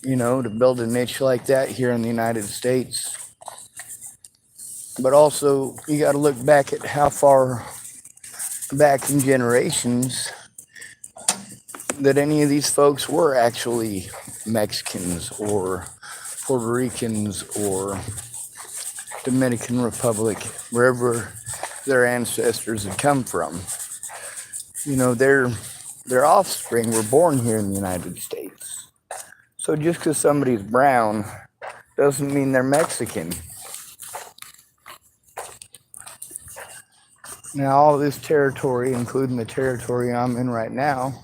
to build a niche like that here in the United States. But also, you got to look back at how far back in generations that any of these folks were actually Mexicans or Puerto Ricans or Dominican Republic, wherever their ancestors had come from. Their offspring were born here in the United States. So just because somebody's brown doesn't mean they're Mexican. Now, all this territory, including the territory I'm in right now,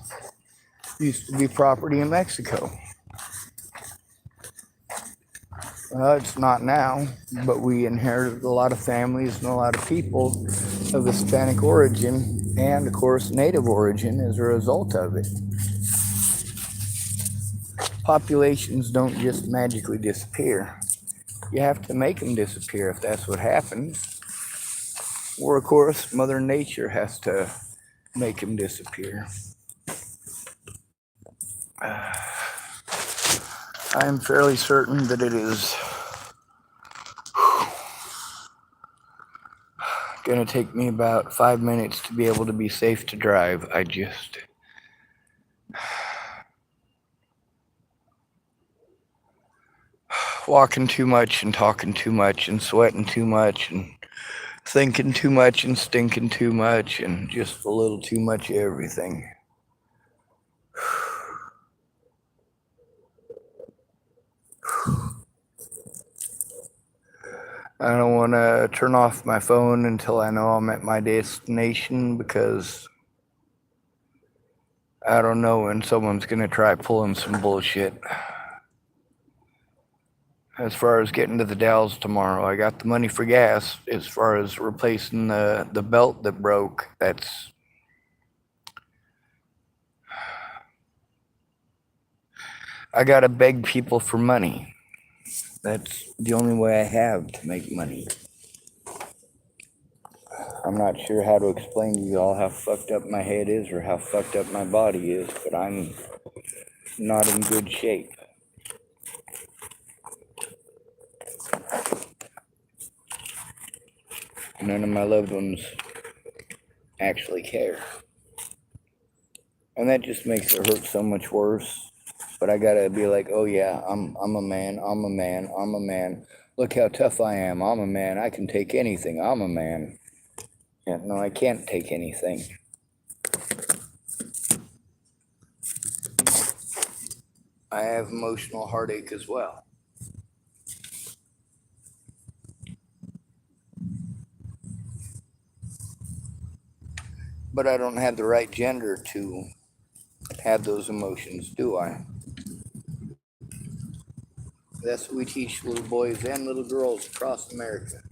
used to be property in Mexico. It's not now, but we inherited a lot of families and a lot of people of Hispanic origin and, of course, Native origin as a result of it. Populations don't just magically disappear. You have to make them disappear if that's what happens. Or, of course, Mother Nature has to make them disappear. I'm fairly certain that it is going to take me about 5 minutes to be able to be safe to drive. I just walking too much and talking too much and sweating too much and thinking too much and stinking too much and just a little too much of everything. I don't want to turn off my phone until I know I'm at my destination, because I don't know when someone's going to try pulling some bullshit. As far as getting to the Dalles tomorrow, I got the money for gas. As far as replacing the belt that broke, I gotta beg people for money. That's the only way I have to make money. I'm not sure how to explain to you all how fucked up my head is or how fucked up my body is, but I'm not in good shape. None of my loved ones actually care. And that just makes it hurt so much worse. But I gotta be like, oh yeah, I'm a man, I'm a man, I'm a man. Look how tough I am. I'm a man. I can take anything. I'm a man. Yeah, no, I can't take anything. I have emotional heartache as well. But I don't have the right gender to have those emotions, do I? That's what we teach little boys and little girls across America.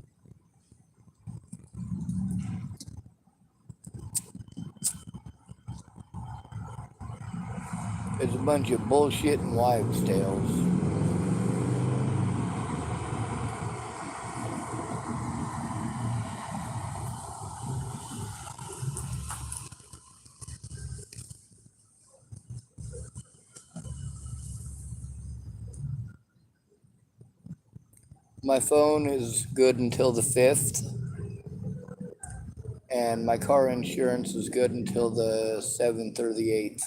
It's a bunch of bullshit and wives' tales. My phone is good until the 5th, and my car insurance is good until the 7th or the 8th.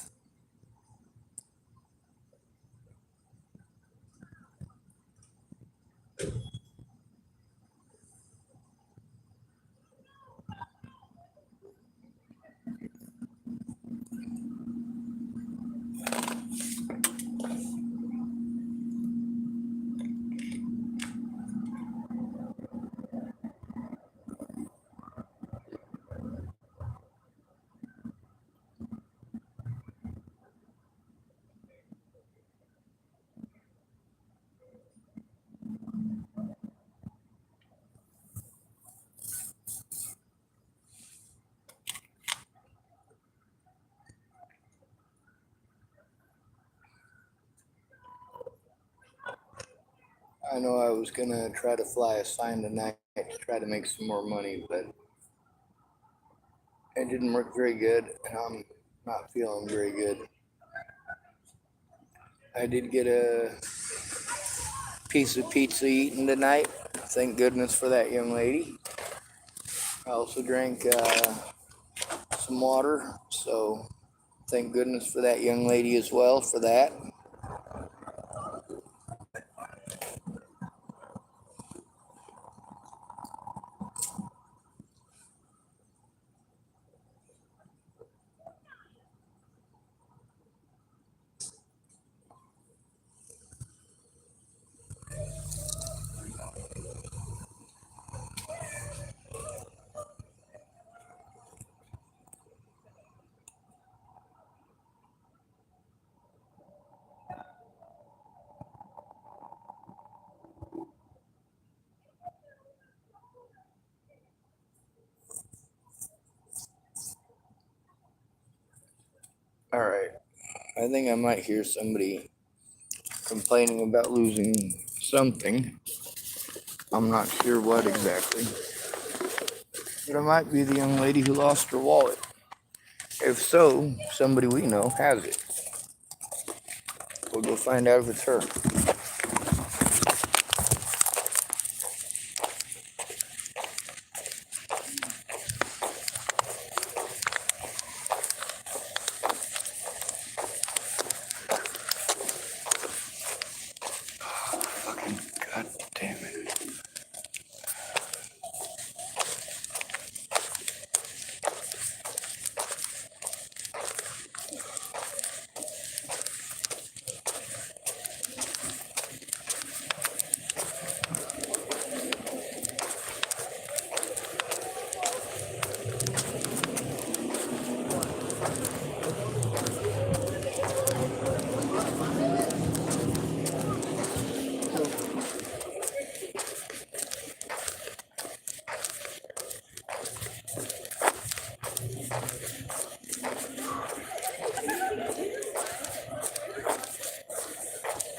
I know I was gonna try to fly a sign tonight to try to make some more money, but it didn't work very good, and I'm not feeling very good. I did get a piece of pizza eaten tonight. Thank goodness for that young lady. I also drank some water, so thank goodness for that young lady as well for that. All right, I think I might hear somebody complaining about losing something. I'm not sure what exactly, but it might be the young lady who lost her wallet. If so, somebody we know has it. We'll go find out if it's her. Fucking god damn it.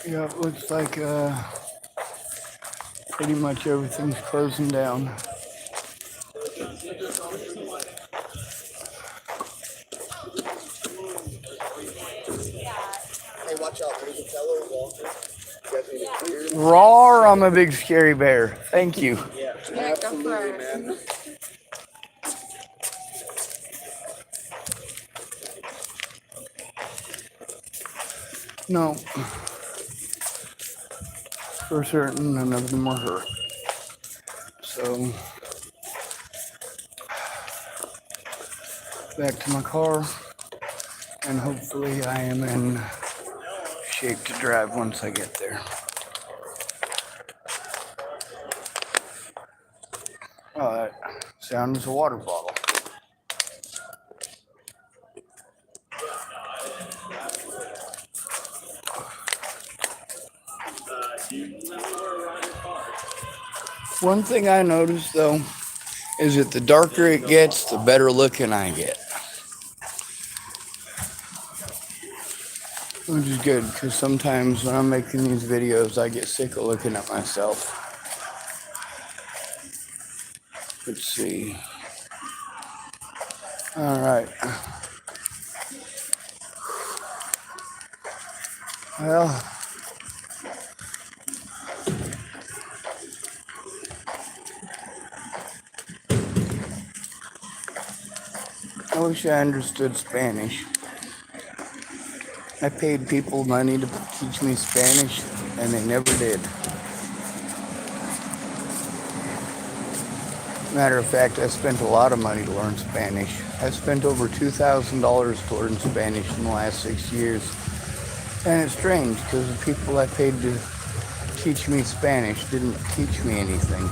Yeah, it looks like pretty much everything's closing down. Hey, watch out. There's a fellow walking. You guys need to clear. Roar, I'm a big scary bear. Thank you. Yeah, absolutely, man. No, for certain, none of them were her. So, back to my car, and hopefully I am in shape to drive once I get there. Oh, that sound is a water bottle. One thing I noticed though is that the darker it gets, the better looking I get. Which is good, because sometimes when I'm making these videos, I get sick of looking at myself. Let's see. All right. Well, I wish I understood Spanish. I paid people money to teach me Spanish, and they never did. Matter of fact, I spent a lot of money to learn Spanish. I spent over $2,000 to learn Spanish in the last 6 years. And it's strange, because the people I paid to teach me Spanish didn't teach me anything.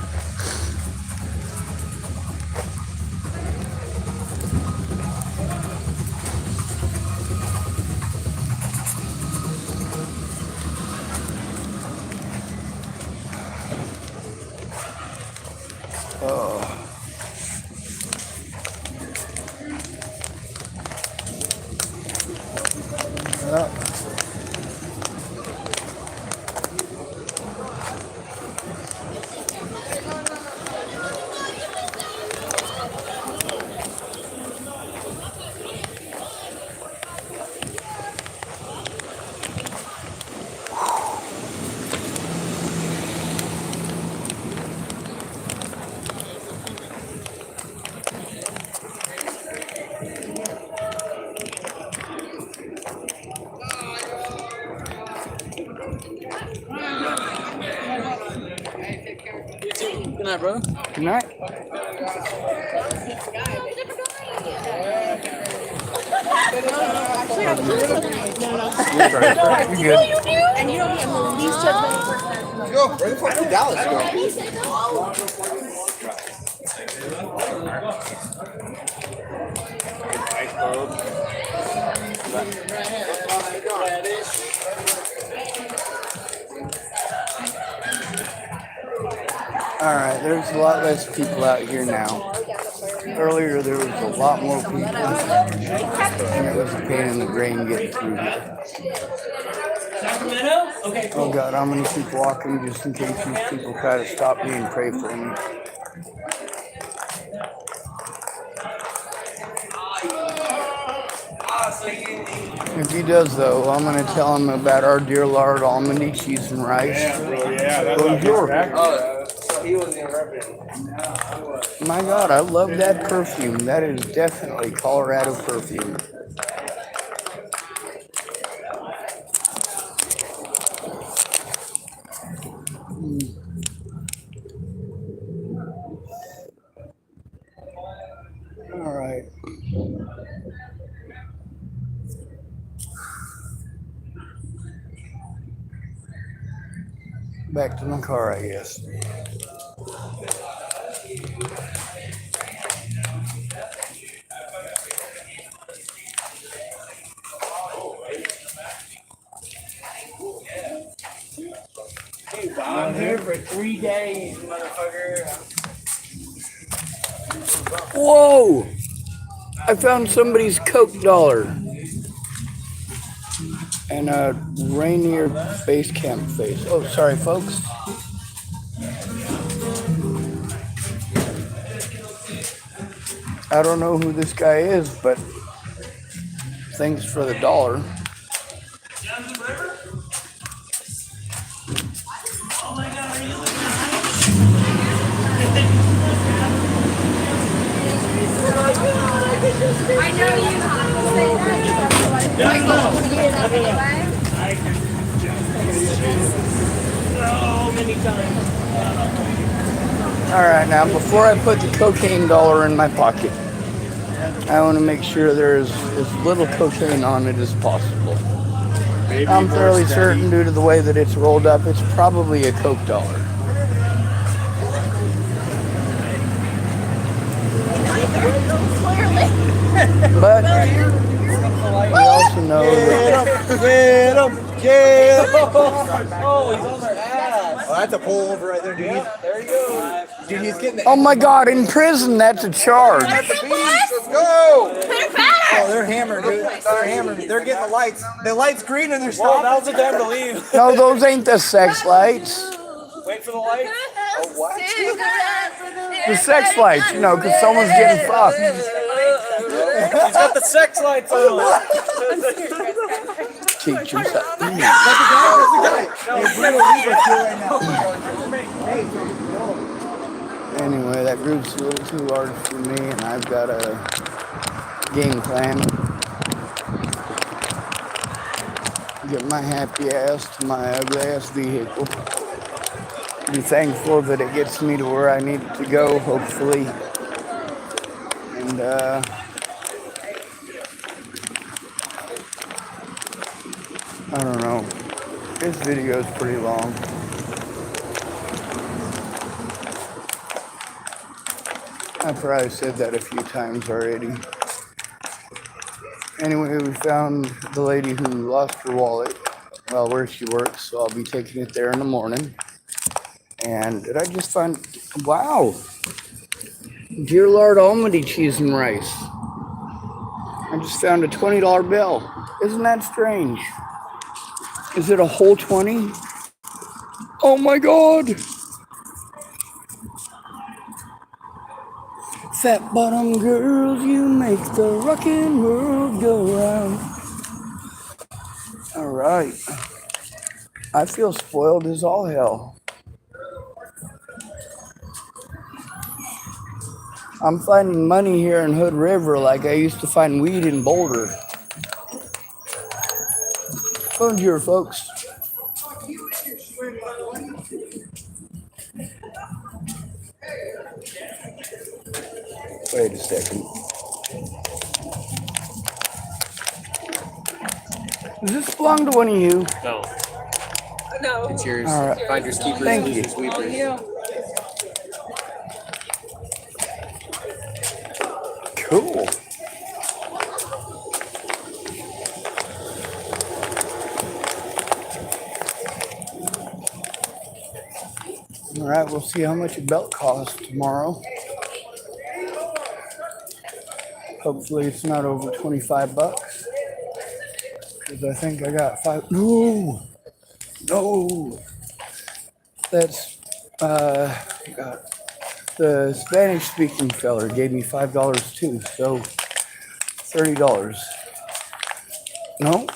night, brother. Good night. You're good. And you don't get the least judgmental. Let's go. Where the fuck did Dallas go? Alright, there's a lot less people out here now. Earlier there was a lot more people, and it was a pain in the brain getting through here. Sacramento? Okay, Oh God, I'm gonna keep walking just in case these people try to stop me and pray for me. If he does though, I'm gonna tell him about our dear Lord almondy cheese and rice. Bonjour. He wasn't even repping. My God, I love that perfume. That is definitely Colorado perfume. All right. Back to my car, I guess. I'm here for 3 days, motherfucker. Whoa! I found somebody's Coke dollar. And a Rainier base camp face. Oh, sorry, folks. I don't know who this guy is, but thanks for the dollar. I know you have to say that. So many times. All right, now before I put the cocaine dollar in my pocket, I want to make sure there's as little cocaine on it as possible. I'm fairly certain, due to the way that it's rolled up, it's probably a Coke dollar. But we also know that Get him! Get him! Oh, he's on their ass. Oh, that's a pull over right there, dude. There you go. Dude, he's getting the oh my God, in prison, that's a charge. Let's go! Oh, they're hammered, dude. They're hammered. They're getting the lights. The light's green and they're Well, stopping. now's the time to leave. No, those ain't the sex lights. Wait for the lights. Oh, what? The sex lights, you know, because someone's getting fucked. He's got the sex lights on. Teach yourself. Anyway, that group's a little too large for me, and I've got a game plan. Get my happy ass to my ugly ass vehicle. Be thankful that it gets me to where I need it to go, hopefully. And I don't know. This video is pretty long. I probably said that a few times already. Anyway, we found the lady who lost her wallet, well, where she works, so I'll be taking it there in the morning. And did I just find, wow, Dear Lord almondy cheese and rice. I just found a $20 bill. Isn't that strange? Is it a whole 20? Oh my God. Fat bottom girls, you make the rockin' world go round. All right. I feel spoiled as all hell. I'm finding money here in Hood River like I used to find weed in Boulder. Bonjour, folks. Wait a second. Does this belong to one of you? No. No. It's yours. All right. Finders keepers, Thank you. losers weepers. Cool. All right, we'll see how much a belt costs tomorrow. Hopefully it's not over 25 bucks. Because I think I got 5. No. That's, God. The Spanish speaking feller gave me $5 too, so $30. No.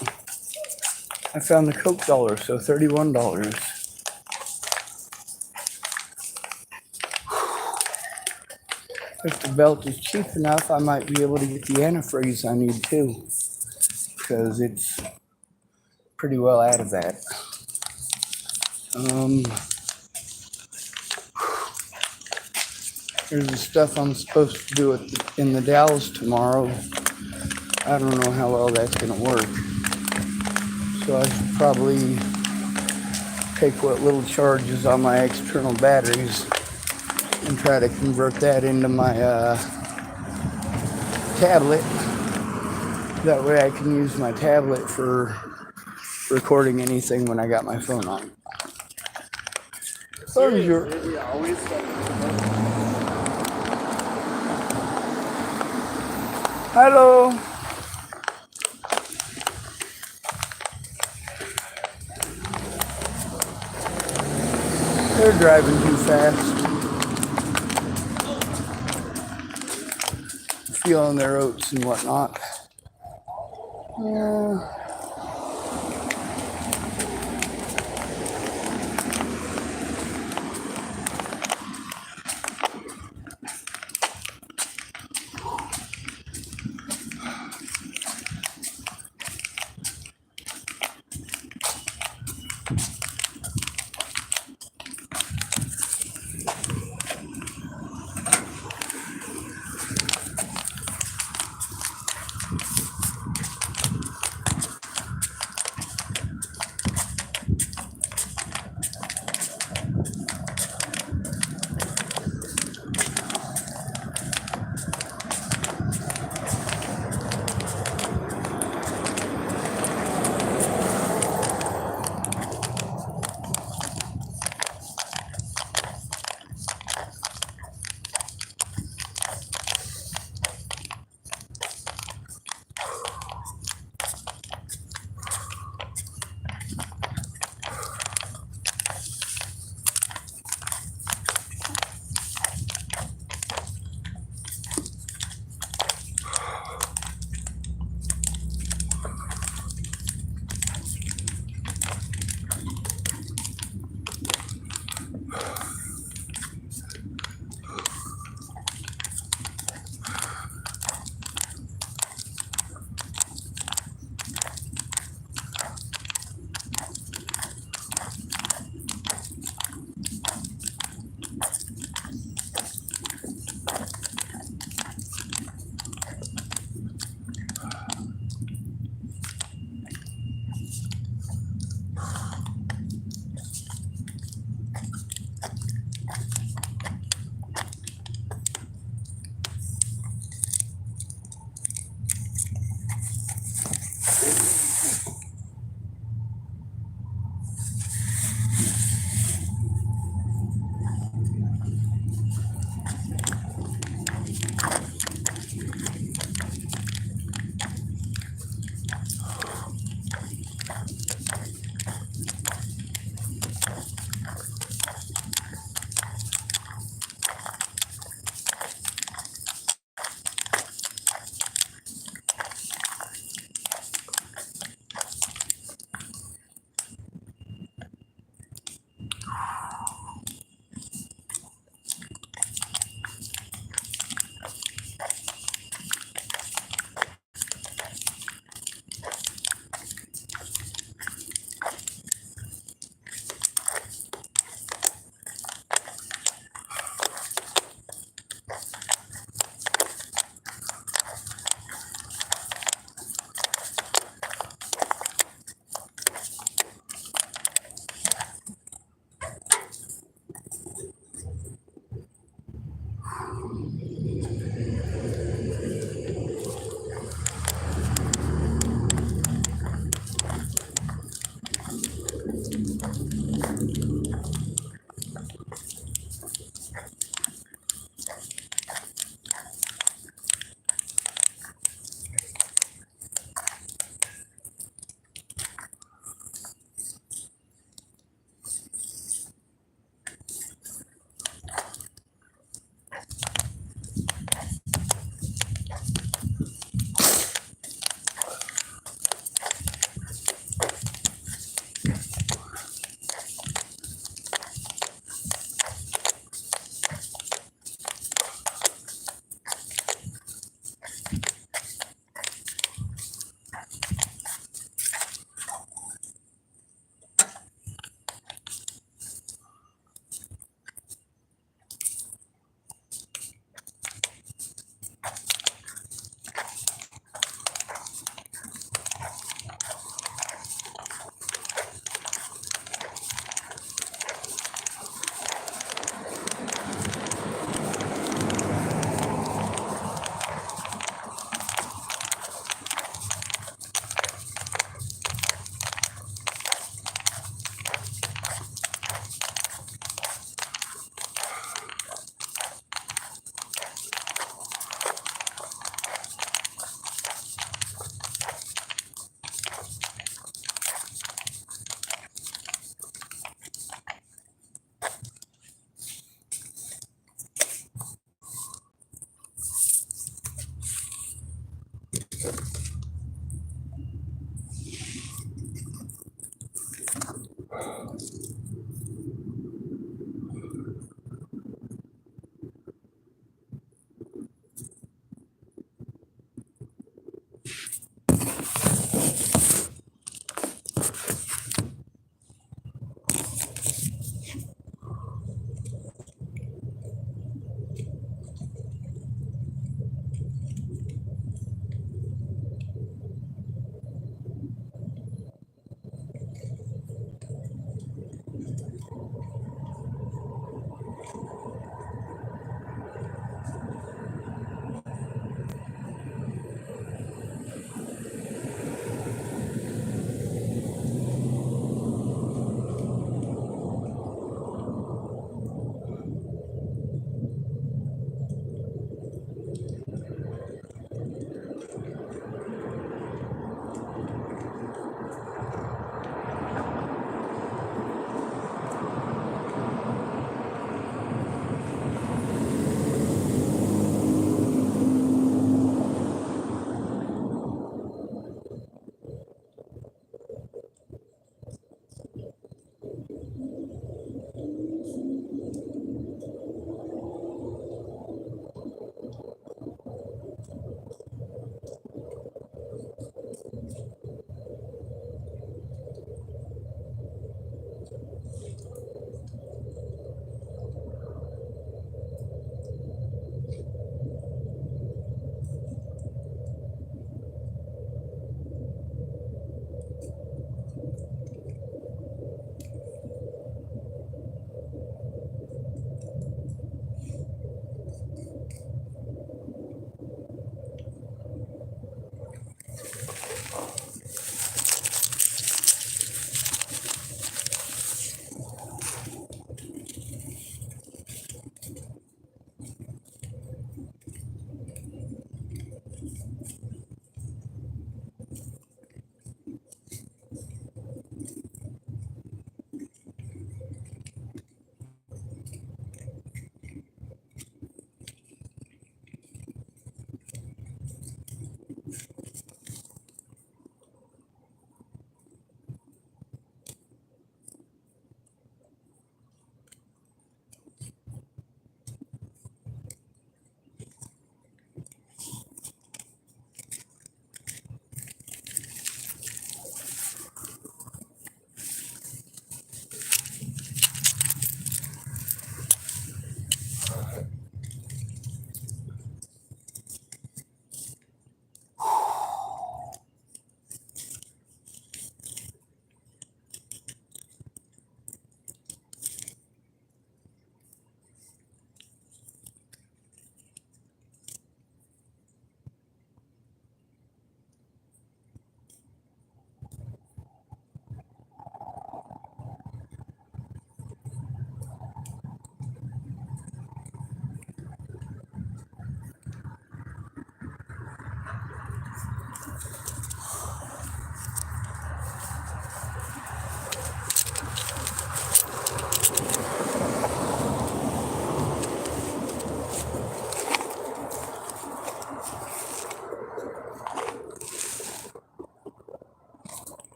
I found the Coke dollar, so $31. If the belt is cheap enough, I might be able to get the antifreeze I need too, because it's pretty well out of that. Here's the stuff I'm supposed to do in the Dallas tomorrow. I don't know how well that's going to work. So I should probably take what little charge is on my external batteries and try to convert that into my tablet. That way I can use my tablet for recording anything when I got my phone on. So hello. They're driving too fast. Feeling their oats and whatnot. Yeah.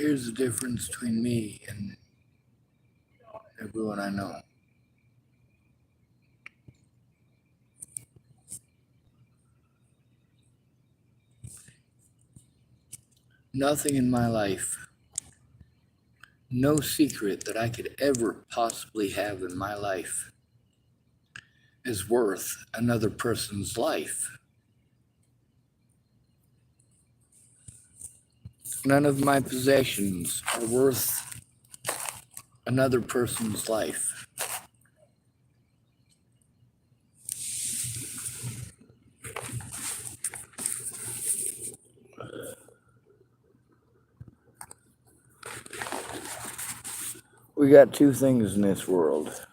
Here's the difference between me and everyone I know. Nothing in my life, no secret that I could ever possibly have in my life is worth another person's life. None of my possessions are worth another person's life. We got two things in this world.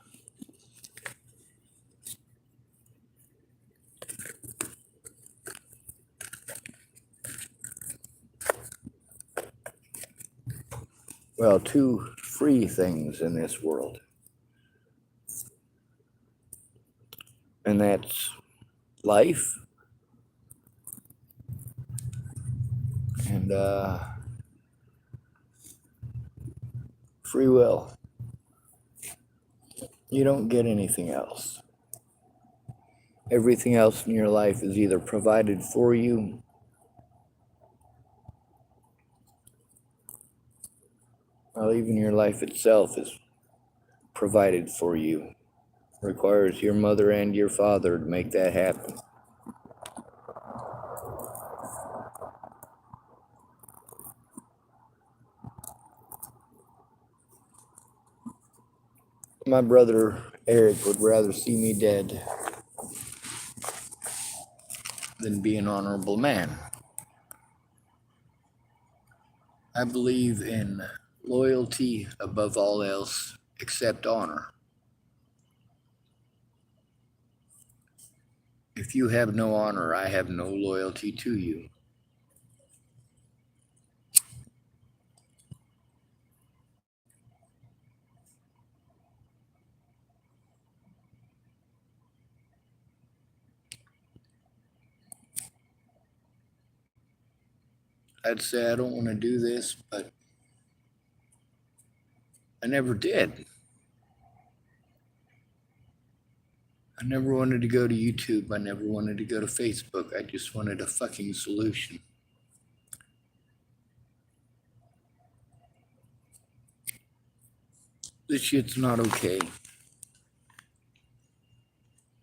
Well, two free things in this world. And that's life and free will. You don't get anything else. Everything else in your life is either provided for you or even your life itself is provided for you. Requires your mother and your father to make that happen. My brother Eric would rather see me dead than be an honorable man. I believe in loyalty above all else except honor. If you have no honor, I have no loyalty to you. I'd say I don't want to do this, but I never did. I never wanted to go to YouTube. I never wanted to go to Facebook. I just wanted a fucking solution. This shit's not okay.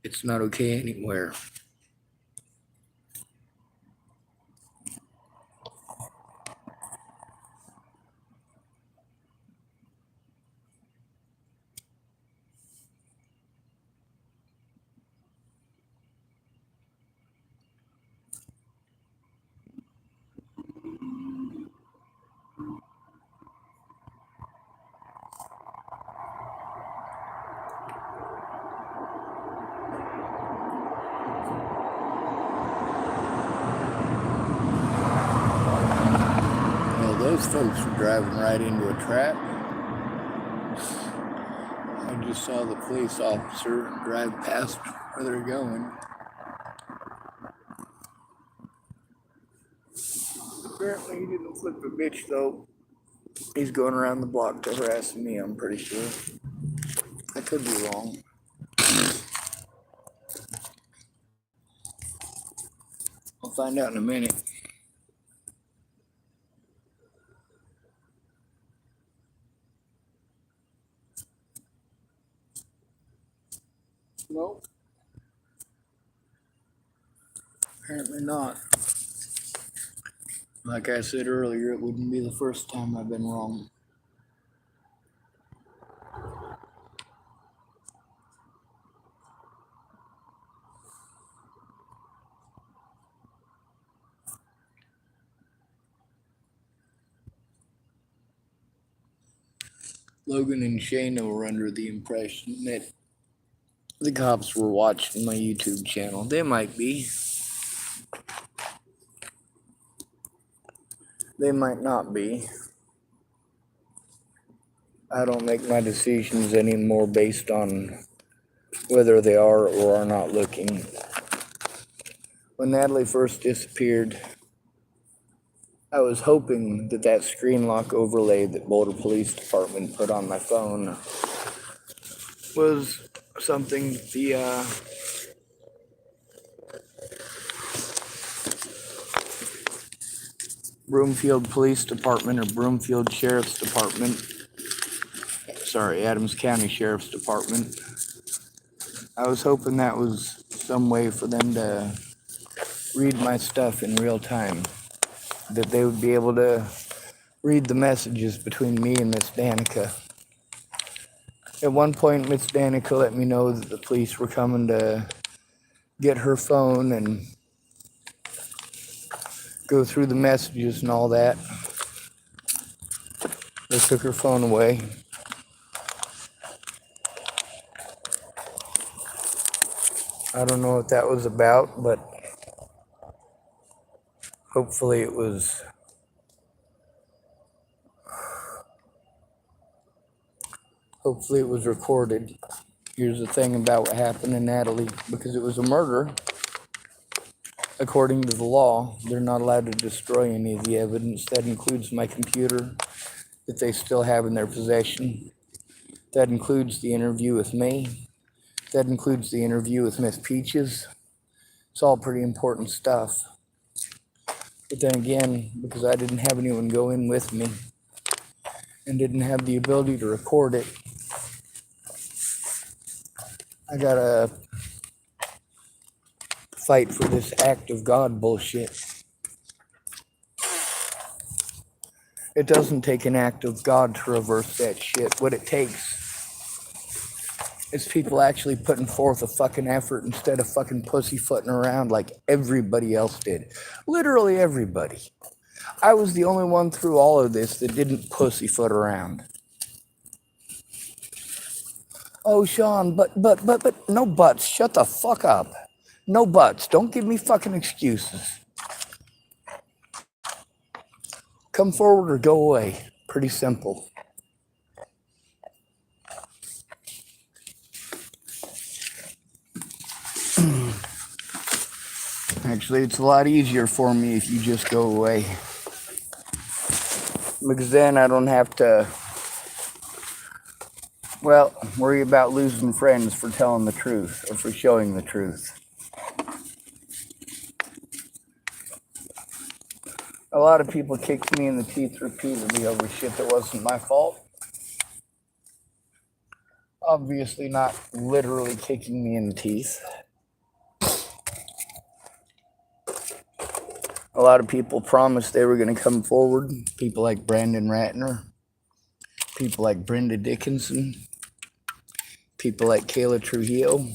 It's not okay anywhere. Well, those folks were driving right into a trap. I just saw the police officer drive past where they're going. Apparently he didn't flip a bitch though. He's going around the block to harassing me, I'm pretty sure. I could be wrong. I'll find out in a minute. Nope. Apparently not. Like I said earlier, it wouldn't be the first time I've been wrong. Logan and Shayna were under the impression that the cops were watching my YouTube channel. They might be. They might not be. I don't make my decisions anymore based on whether they are or are not looking. When Natalie first disappeared, I was hoping that that screen lock overlay that Boulder Police Department put on my phone was something the Broomfield Police Department or Broomfield Sheriff's Department, sorry, Adams County Sheriff's Department. I was hoping that was some way for them to read my stuff in real time, that they would be able to read the messages between me and Miss Danica. At one point, Miss Danica let me know that the police were coming to get her phone and go through the messages and all that. They took her phone away. I don't know what that was about, but hopefully it was recorded. Here's the thing about what happened to Natalie. Because it was a murder, according to the law, they're not allowed to destroy any of the evidence. That includes my computer that they still have in their possession. That includes the interview with me. That includes the interview with Miss Peaches. It's all pretty important stuff. But then again, because I didn't have anyone go in with me and didn't have the ability to record it, I gotta fight for this act of God bullshit. It doesn't take an act of God to reverse that shit. What it takes is people actually putting forth a fucking effort instead of fucking pussyfooting around like everybody else did. Literally everybody. I was the only one through all of this that didn't pussyfoot around. Oh, Sean, but, no buts. Shut the fuck up. No buts. Don't give me fucking excuses. Come forward or go away. Pretty simple. Actually, it's a lot easier for me if you just go away. Because then I don't have to, well, worry about losing friends for telling the truth or for showing the truth. A lot of people kicked me in the teeth repeatedly over shit that wasn't my fault. Obviously not literally kicking me in the teeth. A lot of people promised they were going to come forward. People like Brandon Ratner. People like Brenda Dickinson. People like Kayla Trujillo.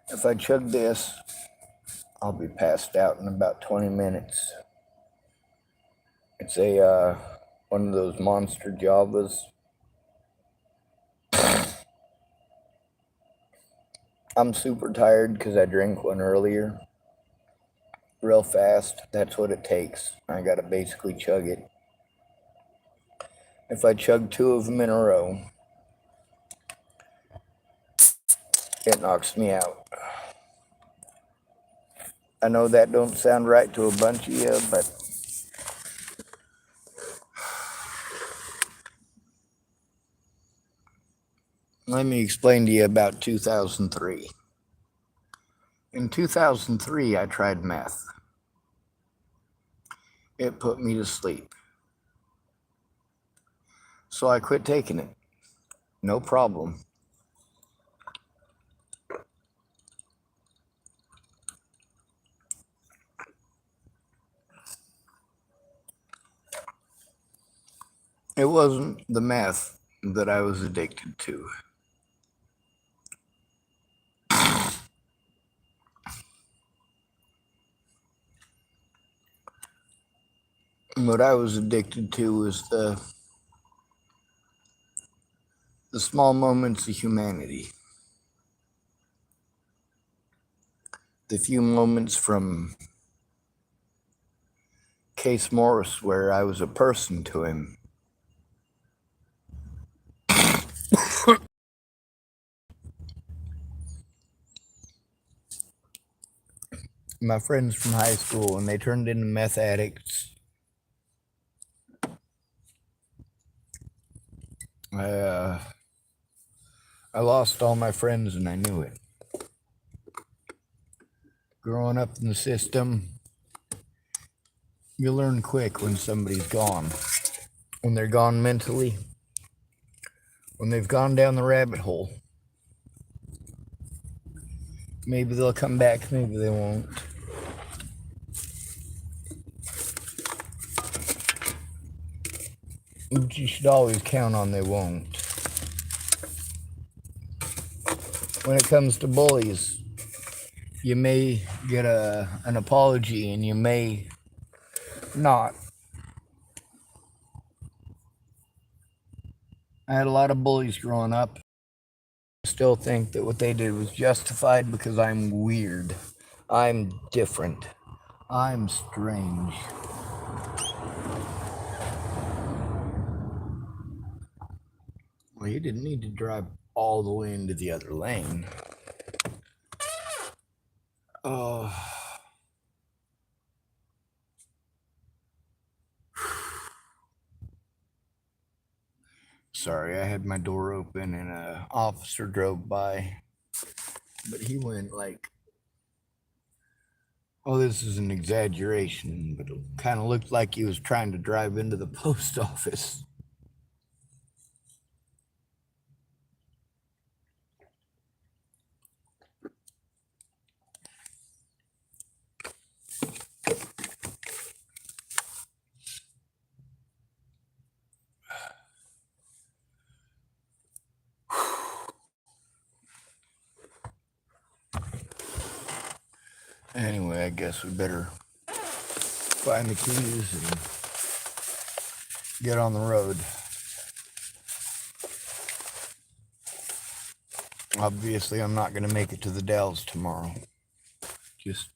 If I chug this, I'll be passed out in about 20 minutes. It's a one of those monster Javas. I'm super tired because I drank one earlier. Real fast. That's what it takes. I gotta basically chug it. If I chug 2 of them in a row, it knocks me out. I know that don't sound right to a bunch of you, but let me explain to you about 2003. In 2003, I tried meth. It put me to sleep. So I quit taking it. No problem. It wasn't the meth that I was addicted to. What I was addicted to was the small moments of humanity. the few moments from Case Morris where I was a person to him. My friends from high school, and they turned into meth addicts. I lost all my friends, and I knew it. Growing up in the system, you learn quick when somebody's gone. When they're gone mentally, when they've gone down the rabbit hole. Maybe they'll come back, maybe they won't. But you should always count on they won't. When it comes to bullies, you may get an apology and you may not. I had a lot of bullies growing up. I still think that what they did was justified because I'm weird. I'm different. I'm strange. Well, you didn't need to drive all the way into the other lane. Oh. Sorry, I had my door open and an officer drove by. But he went like, oh, this is an exaggeration, but it kind of looked like he was trying to drive into the post office. Anyway, I guess we better find the keys and get on the road. Obviously, I'm not going to make it to the Dells tomorrow. Just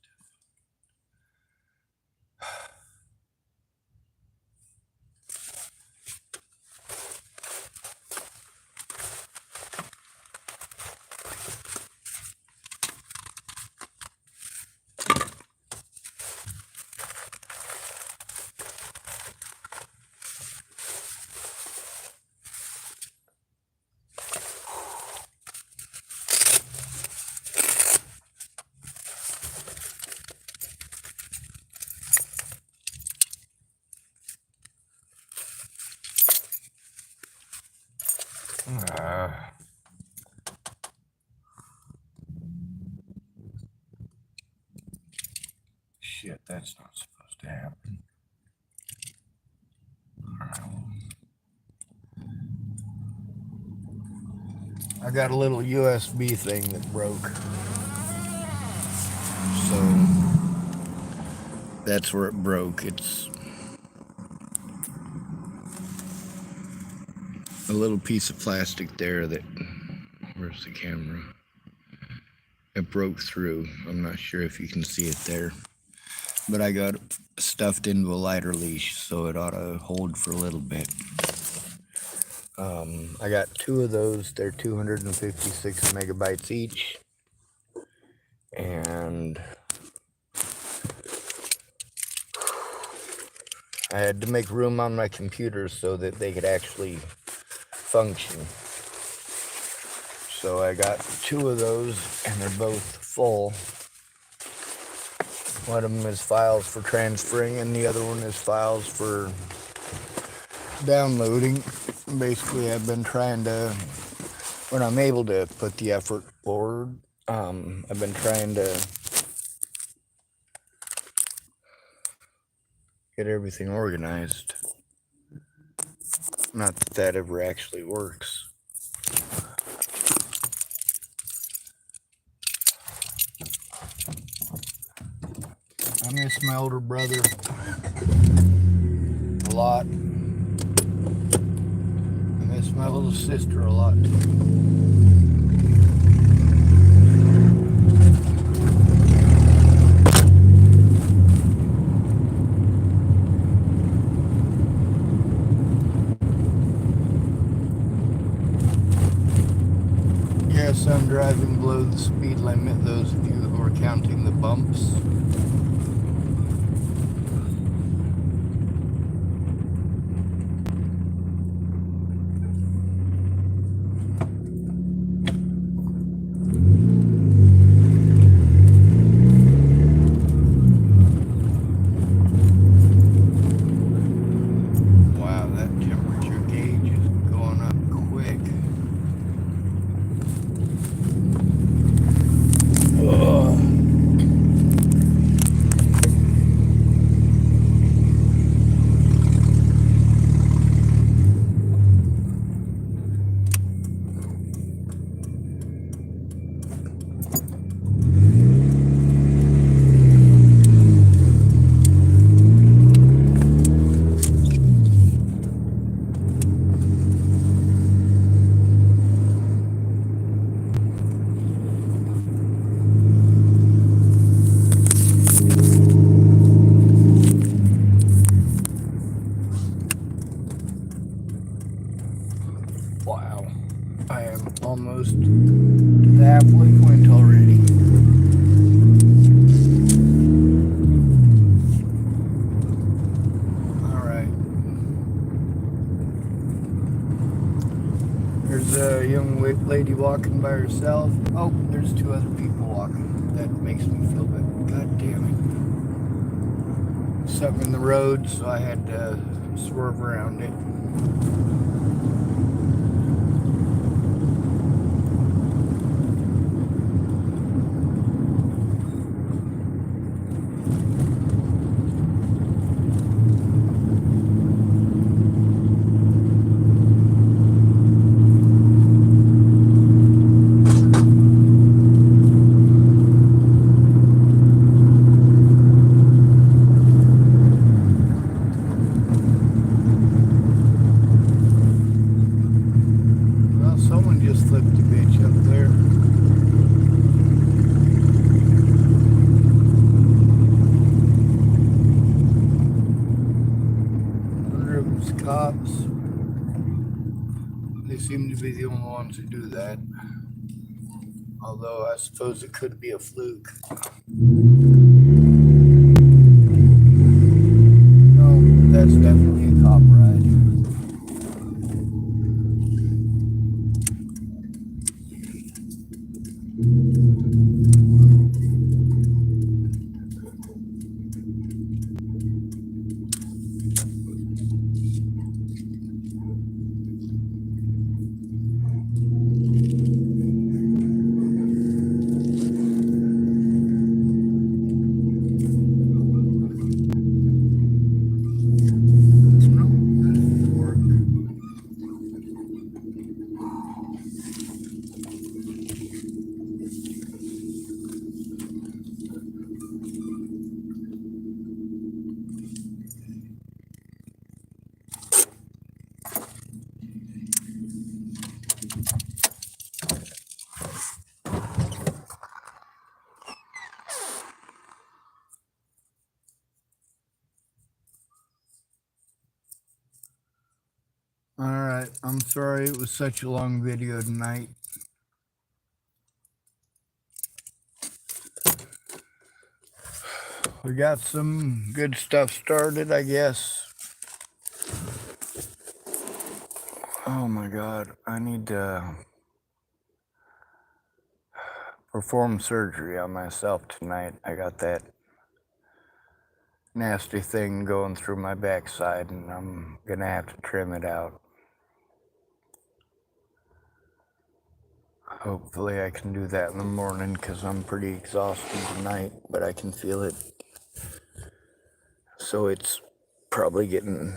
shit, that's not supposed to happen. I got a little USB thing that broke. So that's where it broke. It's a little piece of plastic there that, where's the camera? It broke through. I'm not sure if you can see it there. But I got stuffed into a lighter leash, so it ought to hold for a little bit. I got 2 of those. They're 256 megabytes each. And I had to make room on my computer so that they could actually function. So I got 2 of those, and they're both full. One of them is files for transferring, and the other one is files for downloading. Basically, I've been trying to, when I'm able to put the effort forward, I've been trying to get everything organized. Not that that ever actually works. I miss my older brother a lot. I miss my little sister a lot too. So I'm driving below the speed limit, those of you who are counting the bumps. Wow, that temperature gauge is going up quick. Ugh. Wow, I am almost to the halfway point already. Alright. There's a young lady walking by herself. Oh, there's two other people walking. That makes me feel bad. God damn it. Something in the road, so I had to swerve around it. Well, someone just flipped a bitch up there. I wonder if it's cops. They seem to be the only ones who do that. Although I suppose it could be a fluke. No, that's definitely a cop ride. Alright, I'm sorry it was such a long video tonight. We got some good stuff started, I guess. Oh my god, I need to perform surgery on myself tonight. I got that nasty thing going through my backside and I'm gonna have to trim it out. Hopefully I can do that in the morning because I'm pretty exhausted tonight, but I can feel it. So it's probably getting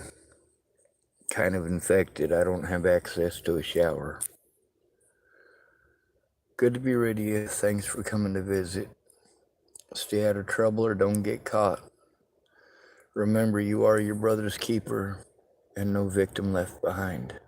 kind of infected. I don't have access to a shower. Good to be with you. Thanks for coming to visit. Stay out of trouble or don't get caught. Remember, you are your brother's keeper and no victim left behind.